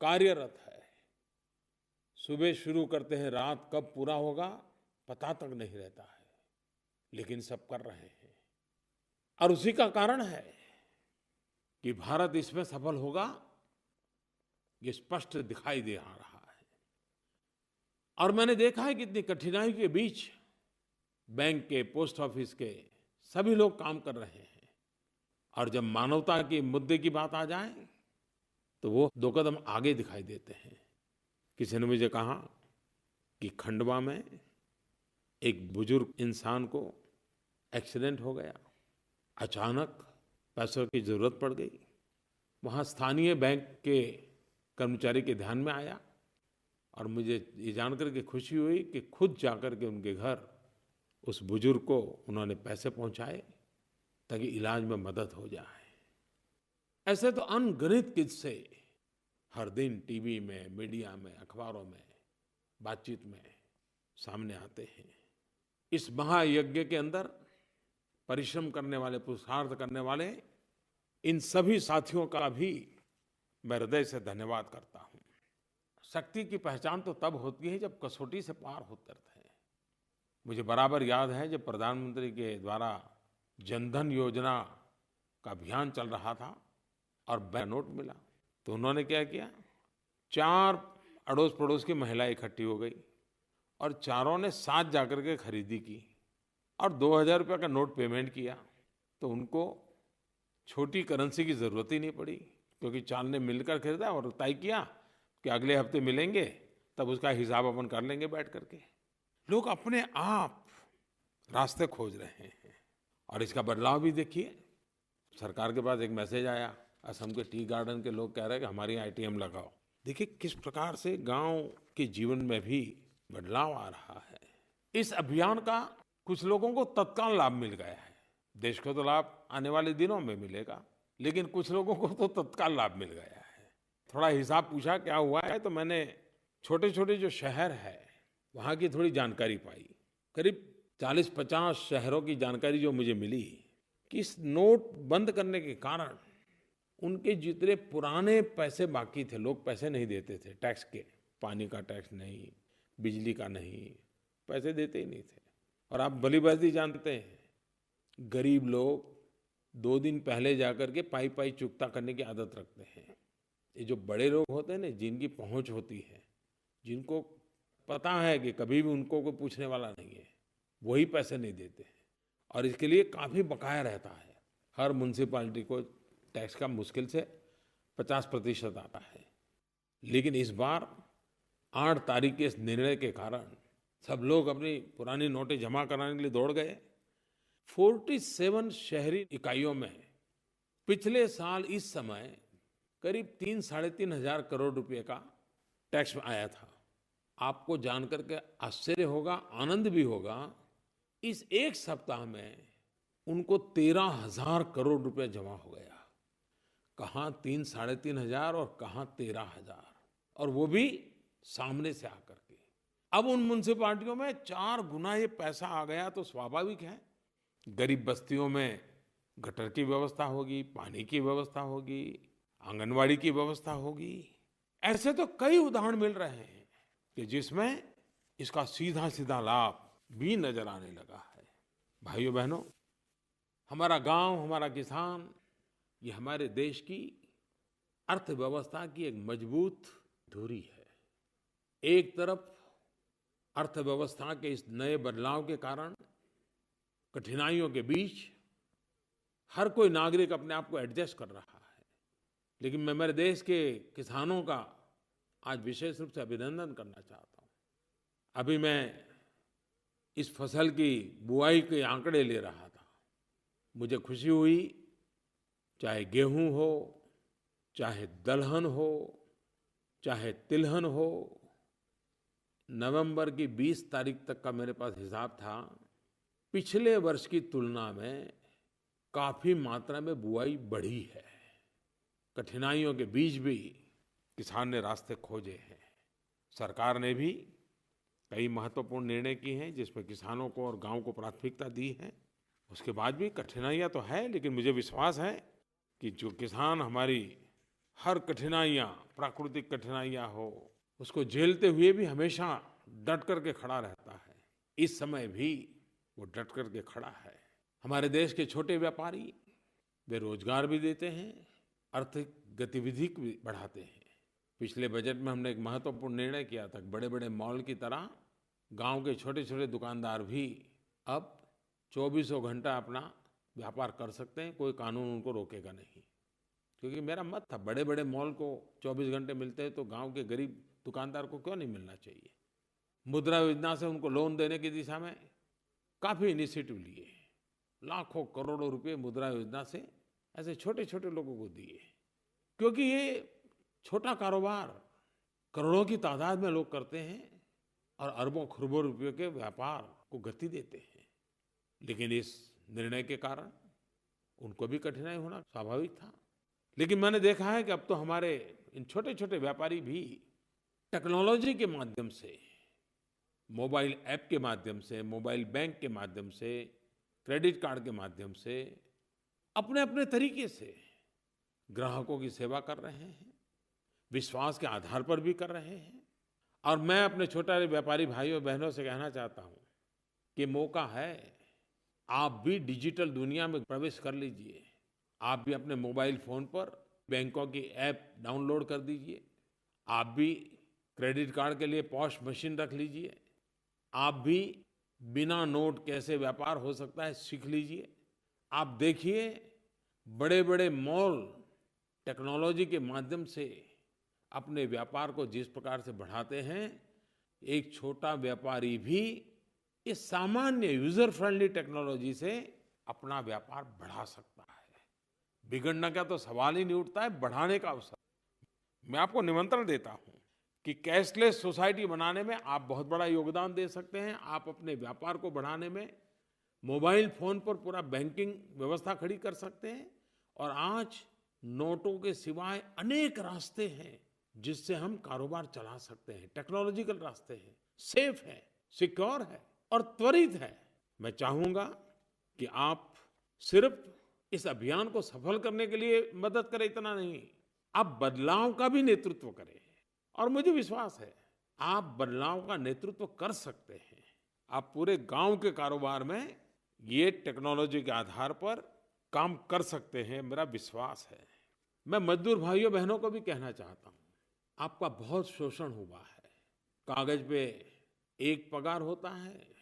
कार्यरत है। सुबह शुरू करते हैं, रात कब पूरा होगा पता तक नहीं रहता है, लेकिन सब कर रहे हैं। और उसी का कारण है कि भारत इसमें सफल होगा, ये स्पष्ट दिखाई दे आ रहा है। और मैंने देखा है कि इतनी कठिनाई के बीच बैंक के, पोस्ट ऑफिस के सभी लोग काम कर रहे हैं। और जब मानवता के मुद्दे की बात आ जाए तो वो 2 कदम आगे दिखाई देते हैं। किसी ने मुझे कहा कि खंडवा में एक बुजुर्ग इंसान को एक्सीडेंट हो गया, अचानक पैसों की जरूरत पड़ गई। वहाँ स्थानीय बैंक के कर्मचारी के ध्यान में आया और मुझे ये जानकर के खुशी हुई कि खुद जाकर के उनके घर उस बुजुर्ग को उन्होंने पैसे पहुँचाए ताकि इलाज में मदद हो जाए। ऐसे तो अनगिनत किस्से हर दिन टीवी में, मीडिया में, अखबारों में, बातचीत में सामने आते हैं। इस महायज्ञ के अंदर परिश्रम करने वाले, पुरुषार्थ करने वाले इन सभी साथियों का भी मैं हृदय से धन्यवाद करता हूँ। शक्ति की पहचान तो तब होती है जब कसौटी से पार उतरते हैं। मुझे बराबर याद है जब प्रधानमंत्री के द्वारा जनधन योजना का अभियान चल रहा था और बैंक नोट मिला तो उन्होंने क्या किया, 4 अड़ोस पड़ोस की महिलाएं इकट्ठी हो गई और चारों ने साथ जाकर के खरीदी की और 2000 रुपये का नोट पेमेंट किया। तो उनको छोटी करेंसी की ज़रूरत ही नहीं पड़ी क्योंकि 4 ने मिलकर खरीदा और तय किया कि अगले हफ्ते मिलेंगे, तब उसका हिसाब अपन कर लेंगे बैठ करके। लोग अपने आप रास्ते खोज रहे हैं और इसका बदलाव भी देखिए। सरकार के पास एक मैसेज आया, असम के टी गार्डन के लोग कह रहे हैं कि हमारे यहाँ ATM लगाओ। देखिए किस प्रकार से गांव के जीवन में भी बदलाव आ रहा है। इस अभियान का कुछ लोगों को तत्काल लाभ मिल गया है। देश को तो लाभ आने वाले दिनों में मिलेगा, लेकिन कुछ लोगों को तो तत्काल लाभ मिल गया है। थोड़ा हिसाब पूछा क्या हुआ है तो मैंने छोटे छोटे जो शहर है वहाँ की थोड़ी जानकारी पाई। करीब 40-50 शहरों की जानकारी जो मुझे मिली कि इस नोट बंद करने के कारण उनके जितने पुराने पैसे बाकी थे, लोग पैसे नहीं देते थे टैक्स के, पानी का टैक्स नहीं, बिजली का नहीं, पैसे देते ही नहीं थे। और आप भली भांति जानते हैं गरीब लोग 2 दिन पहले जाकर के पाई पाई चुकता करने की आदत रखते हैं। ये जो बड़े लोग होते हैं ना, जिनकी पहुंच होती है, जिनको पता है कि कभी भी उनको कोई पूछने वाला नहीं है, वही पैसे नहीं देते हैं और इसके लिए काफ़ी बकाया रहता है। हर म्यूनसिपालिटी को टैक्स का मुश्किल से 50% आता है। लेकिन इस बार 8 तारीख के इस निर्णय के कारण सब लोग अपनी पुरानी नोटें जमा कराने के लिए दौड़ गए। 47 शहरी इकाइयों में पिछले साल इस समय करीब 3-3.5 हजार करोड़ रुपए का टैक्स आया था। आपको जानकर के आश्चर्य होगा, आनंद भी होगा, इस एक सप्ताह में उनको 13,000 करोड़ रुपए जमा हो गया। कहाँ 3-3.5 हजार और कहाँ 13,000, और वो भी सामने से आकर के। अब उन म्युनिसिपालिटियों में 4 गुना ये पैसा आ गया तो स्वाभाविक है गरीब बस्तियों में गटर की व्यवस्था होगी, पानी की व्यवस्था होगी, आंगनवाड़ी की व्यवस्था होगी। ऐसे तो कई उदाहरण मिल रहे हैं कि जिसमें इसका सीधा सीधा लाभ भी नजर आने लगा है। भाइयों बहनों, हमारा गांव, हमारा किसान, ये हमारे देश की अर्थव्यवस्था की एक मजबूत धुरी है। एक तरफ अर्थव्यवस्था के इस नए बदलाव के कारण कठिनाइयों के बीच हर कोई नागरिक अपने आप को एडजस्ट कर रहा है, लेकिन मैं मेरे देश के किसानों का आज विशेष रूप से अभिनंदन करना चाहता हूँ। अभी मैं इस फसल की बुआई के आंकड़े ले रहा था, मुझे खुशी हुई, चाहे गेहूं हो, चाहे दलहन हो, चाहे तिलहन हो। नवंबर की 20 तारीख तक का मेरे पास हिसाब था, पिछले वर्ष की तुलना में काफी मात्रा में बुआई बढ़ी है। कठिनाइयों के बीच भी किसान ने रास्ते खोजे हैं। सरकार ने भी कई महत्वपूर्ण निर्णय किए हैं जिसमें किसानों को और गांव को प्राथमिकता दी है। उसके बाद भी कठिनाइयां तो है, लेकिन मुझे विश्वास है कि जो किसान हमारी हर कठिनाइयां, प्राकृतिक कठिनाइयां हो, उसको झेलते हुए भी हमेशा डट करके खड़ा रहता है। इस समय भी वो डट करके खड़ा है। हमारे देश के छोटे व्यापारी वे रोजगार भी देते हैं, आर्थिक गतिविधि भी बढ़ाते हैं। पिछले बजट में हमने एक महत्वपूर्ण निर्णय किया था, बड़े बड़े मॉल की तरह गांव के छोटे छोटे दुकानदार भी अब 24 घंटा अपना व्यापार कर सकते हैं, कोई कानून उनको रोकेगा नहीं। क्योंकि मेरा मत था, बड़े बड़े मॉल को 24 घंटे मिलते हैं तो गांव के गरीब दुकानदार को क्यों नहीं मिलना चाहिए। मुद्रा योजना से उनको लोन देने की दिशा में काफ़ी इनिशिएटिव लिए, लाखों करोड़ों रुपए मुद्रा योजना से ऐसे छोटे छोटे लोगों को दिए। क्योंकि ये छोटा कारोबार करोड़ों की तादाद में लोग करते हैं और अरबों खरबों रुपयों के व्यापार को गति देते हैं। लेकिन इस निर्णय के कारण उनको भी कठिनाई होना स्वाभाविक था। लेकिन मैंने देखा है कि अब तो हमारे इन छोटे-छोटे व्यापारी भी टेक्नोलॉजी के माध्यम से, मोबाइल ऐप के माध्यम से, मोबाइल बैंक के माध्यम से, क्रेडिट कार्ड के माध्यम से अपने-अपने तरीके से ग्राहकों की सेवा कर रहे हैं, विश्वास के आधार पर भी कर रहे हैं। और मैं अपने छोटे व्यापारी भाइयों बहनों से कहना चाहता हूँ कि मौका है, आप भी डिजिटल दुनिया में प्रवेश कर लीजिए। आप भी अपने मोबाइल फ़ोन पर बैंकों की ऐप डाउनलोड कर दीजिए। आप भी क्रेडिट कार्ड के लिए पॉश मशीन रख लीजिए। आप भी बिना नोट कैसे व्यापार हो सकता है सीख लीजिए। आप देखिए, बड़े-बड़े मॉल टेक्नोलॉजी के माध्यम से अपने व्यापार को जिस प्रकार से बढ़ाते हैं, एक छोटा व्यापारी भी इस सामान्य यूजर फ्रेंडली टेक्नोलॉजी से अपना व्यापार बढ़ा सकता है। बिगड़ने का तो सवाल ही नहीं उठता है, बढ़ाने का अवसर। मैं आपको निमंत्रण देता हूं कि कैशलेस सोसाइटी बनाने में आप बहुत बड़ा योगदान दे सकते हैं। आप अपने व्यापार को बढ़ाने में मोबाइल फोन पर पूरा बैंकिंग व्यवस्था खड़ी कर सकते हैं। और आज नोटों के सिवाय अनेक रास्ते हैं जिससे हम कारोबार चला सकते हैं। टेक्नोलॉजिकल रास्ते हैं, सेफ है, सिक्योर है और त्वरित है। मैं चाहूंगा कि आप सिर्फ इस अभियान को सफल करने के लिए मदद करें, इतना नहीं, आप बदलाव का भी नेतृत्व करें। और मुझे विश्वास है आप बदलाव का नेतृत्व कर सकते हैं। आप पूरे गांव के कारोबार में ये टेक्नोलॉजी के आधार पर काम कर सकते हैं, मेरा विश्वास है। मैं मजदूर भाइयों बहनों को भी कहना चाहता हूँ, आपका बहुत शोषण हुआ है। कागज पे एक पगार होता है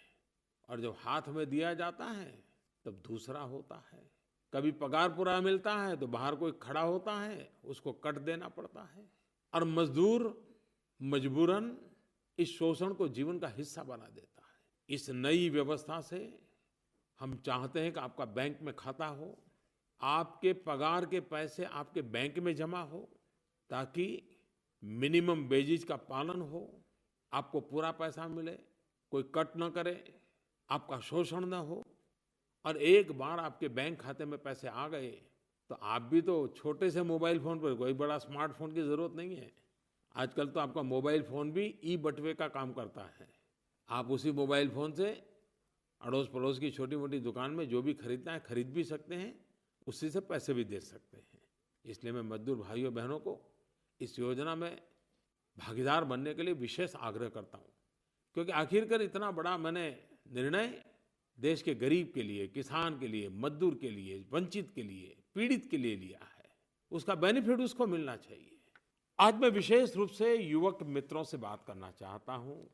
और जब हाथ में दिया जाता है तब दूसरा होता है। कभी पगार पूरा मिलता है तो बाहर कोई खड़ा होता है, उसको कट देना पड़ता है। और मजदूर मजबूरन इस शोषण को जीवन का हिस्सा बना देता है। इस नई व्यवस्था से हम चाहते हैं कि आपका बैंक में खाता हो, आपके पगार के पैसे आपके बैंक में जमा हो, ताकि मिनिमम वेजेज का पालन हो, आपको पूरा पैसा मिले, कोई कट न करे, आपका शोषण न हो। और एक बार आपके बैंक खाते में पैसे आ गए तो आप भी तो छोटे से मोबाइल फ़ोन पर, कोई बड़ा स्मार्टफोन की ज़रूरत नहीं है। आजकल तो आपका मोबाइल फ़ोन भी ई बटुए का काम करता है। आप उसी मोबाइल फ़ोन से अड़ोस पड़ोस की छोटी मोटी दुकान में जो भी खरीदना है खरीद भी सकते हैं, उसी से पैसे भी दे सकते हैं। इसलिए मैं मजदूर भाइयों बहनों को इस योजना में भागीदार बनने के लिए विशेष आग्रह करता हूँ, क्योंकि आखिरकार इतना बड़ा मैंने निर्णय देश के गरीब के लिए, किसान के लिए, मजदूर के लिए, वंचित के लिए, पीड़ित के लिए लिया है। उसका बेनिफिट उसको मिलना चाहिए। आज मैं विशेष रूप से युवक मित्रों से बात करना चाहता हूँ।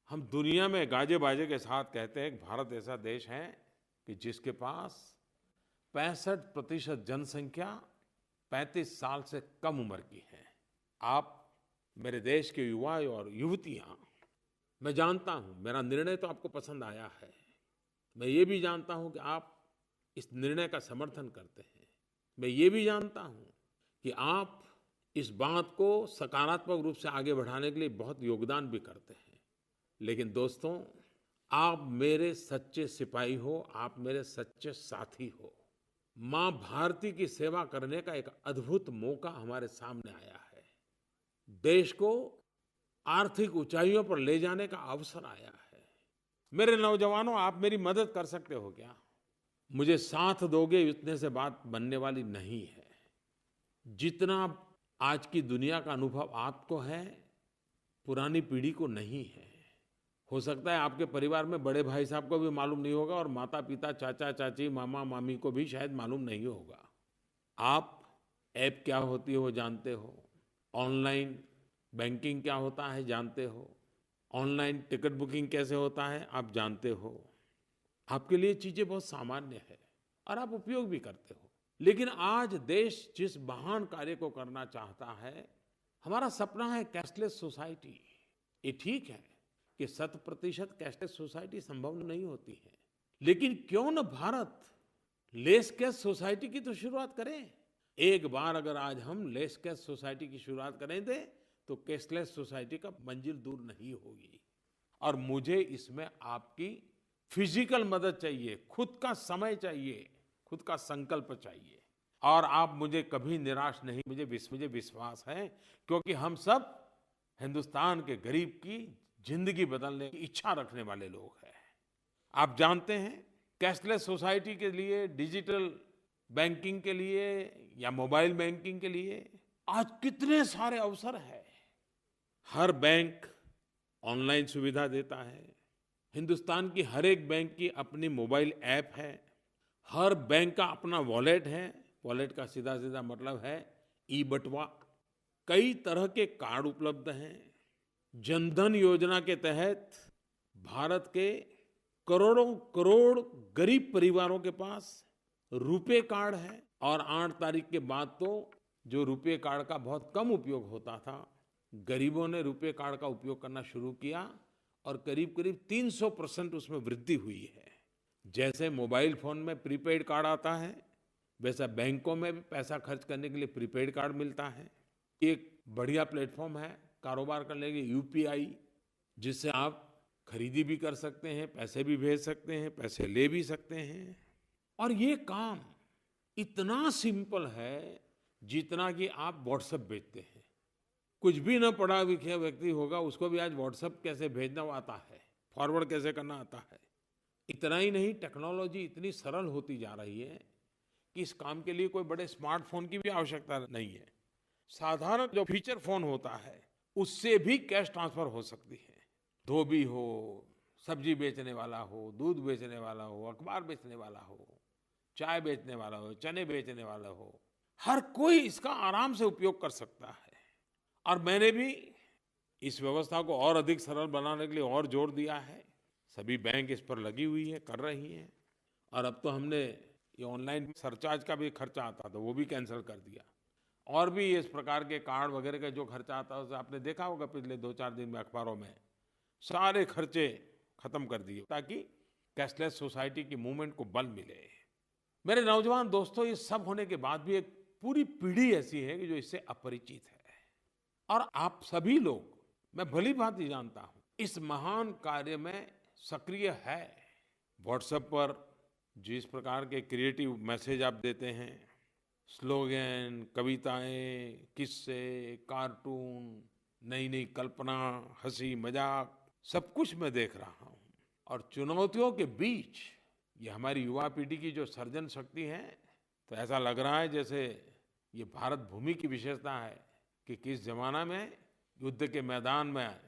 हम दुनिया में गाजे बाजे के साथ कहते हैं कि भारत ऐसा देश है कि जिसके पास 65% जनसंख्या 35 साल से कम उम्र की है। आप मेरे देश के युवा और युवतियां, मैं जानता हूं मेरा निर्णय तो आपको पसंद आया है। मैं ये भी जानता हूं कि आप इस निर्णय का समर्थन करते हैं। मैं ये भी जानता हूं कि आप इस बात को सकारात्मक रूप से आगे बढ़ाने के लिए बहुत योगदान भी करते हैं। लेकिन दोस्तों, आप मेरे सच्चे सिपाही हो, आप मेरे सच्चे साथी हो। माँ भारती की सेवा करने का एक अद्भुत मौका हमारे सामने आया है। देश को आर्थिक ऊंचाइयों पर ले जाने का अवसर आया है। मेरे नौजवानों, आप मेरी मदद कर सकते हो क्या? मुझे साथ दोगे इतने से बात बनने वाली नहीं है। जितना आज की दुनिया का अनुभव आपको है, पुरानी पीढ़ी को नहीं है। हो सकता है आपके परिवार में बड़े भाई साहब को भी मालूम नहीं होगा और माता पिता, चाचा चाची, मामा मामी को भी शायद मालूम नहीं होगा। आप ऐप क्या होती है वो जानते हो, ऑनलाइन बैंकिंग क्या होता है जानते हो, ऑनलाइन टिकट बुकिंग कैसे होता है आप जानते हो। आपके लिए चीजें बहुत सामान्य है और आप उपयोग भी करते हो। लेकिन आज देश जिस महान कार्य को करना चाहता है, हमारा सपना है कैशलेस सोसाइटी। ये ठीक है कि 100% कैशलेस सोसाइटी संभव नहीं होती है, लेकिन क्यों न भारत लेस कैश सोसाइटी की तो शुरुआत करें। एक बार अगर आज हम लेस कैश सोसाइटी की शुरुआत करें थे तो कैशलेस सोसाइटी का मंजिल दूर नहीं होगी। और मुझे इसमें आपकी फिजिकल मदद चाहिए, खुद का समय चाहिए, खुद का संकल्प चाहिए। और आप मुझे कभी निराश नहीं, मुझे विश्वास है, क्योंकि हम सब हिंदुस्तान के गरीब की जिंदगी बदलने की इच्छा रखने वाले लोग हैं। आप जानते हैं, कैशलेस सोसाइटी के लिए, डिजिटल बैंकिंग के लिए या मोबाइल बैंकिंग के लिए आज कितने सारे अवसर हैं। हर बैंक ऑनलाइन सुविधा देता है। हिंदुस्तान की हर एक बैंक की अपनी मोबाइल ऐप है। हर बैंक का अपना वॉलेट है। वॉलेट का सीधा सीधा मतलब है ई बटुआ। कई तरह के कार्ड उपलब्ध हैं। जनधन योजना के तहत भारत के करोड़ों करोड़ गरीब परिवारों के पास रुपे कार्ड है। और 8 तारीख के बाद तो जो रुपे कार्ड का बहुत कम उपयोग होता था, गरीबों ने रुपे कार्ड का उपयोग करना शुरू किया और करीब करीब 300% उसमें वृद्धि हुई है। जैसे मोबाइल फोन में प्रीपेड कार्ड आता है, वैसा बैंकों में भी पैसा खर्च करने के लिए प्रीपेड कार्ड मिलता है। एक बढ़िया प्लेटफॉर्म है कारोबार करने के लिए यूपीआई, जिससे आप खरीदी भी कर सकते हैं, पैसे भी भेज सकते हैं, पैसे ले भी सकते हैं। और ये काम इतना सिंपल है जितना कि आप व्हाट्सएप भेजते हैं। कुछ भी न पढ़ा लिखा व्यक्ति होगा, उसको भी आज व्हाट्सएप कैसे भेजना आता है, फॉरवर्ड कैसे करना आता है। इतना ही नहीं, टेक्नोलॉजी इतनी सरल होती जा रही है कि इस काम के लिए कोई बड़े स्मार्टफोन की भी आवश्यकता नहीं है। साधारण जो फीचर फोन होता है, उससे भी कैश ट्रांसफर हो सकती है। धोबी हो, सब्जी बेचने वाला हो, दूध बेचने वाला हो, अखबार बेचने वाला हो, चाय बेचने वाला हो, चने बेचने वाला हो, हर कोई इसका आराम से उपयोग कर सकता है। और मैंने भी इस व्यवस्था को और अधिक सरल बनाने के लिए और जोर दिया है। सभी बैंक इस पर लगी हुई है, कर रही हैं। और अब तो हमने ये ऑनलाइन सरचार्ज का भी खर्चा आता था, वो भी कैंसिल कर दिया। और भी इस प्रकार के कार्ड वगैरह का जो खर्चा आता है, आपने देखा होगा पिछले 2-4 दिन में अखबारों में, सारे खर्चे खत्म कर दिए ताकि कैशलेस सोसाइटी की मूवमेंट को बल मिले। मेरे नौजवान दोस्तों, ये सब होने के बाद भी एक पूरी पीढ़ी ऐसी है कि जो इससे अपरिचित है। और आप सभी लोग, मैं भली भांति जानता हूं, इस महान कार्य में सक्रिय है। व्हाट्सएप पर जिस प्रकार के क्रिएटिव मैसेज आप देते हैं, स्लोगन, कविताएं, किस्से, कार्टून, नई नई कल्पना, हंसी मजाक, सब कुछ मैं देख रहा हूं। और चुनौतियों के बीच ये हमारी युवा पीढ़ी की जो सर्जन शक्ति है, तो ऐसा लग रहा है जैसे ये भारत भूमि की विशेषता है कि किस जमाना में युद्ध के मैदान में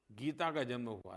गीता का जन्म हुआ।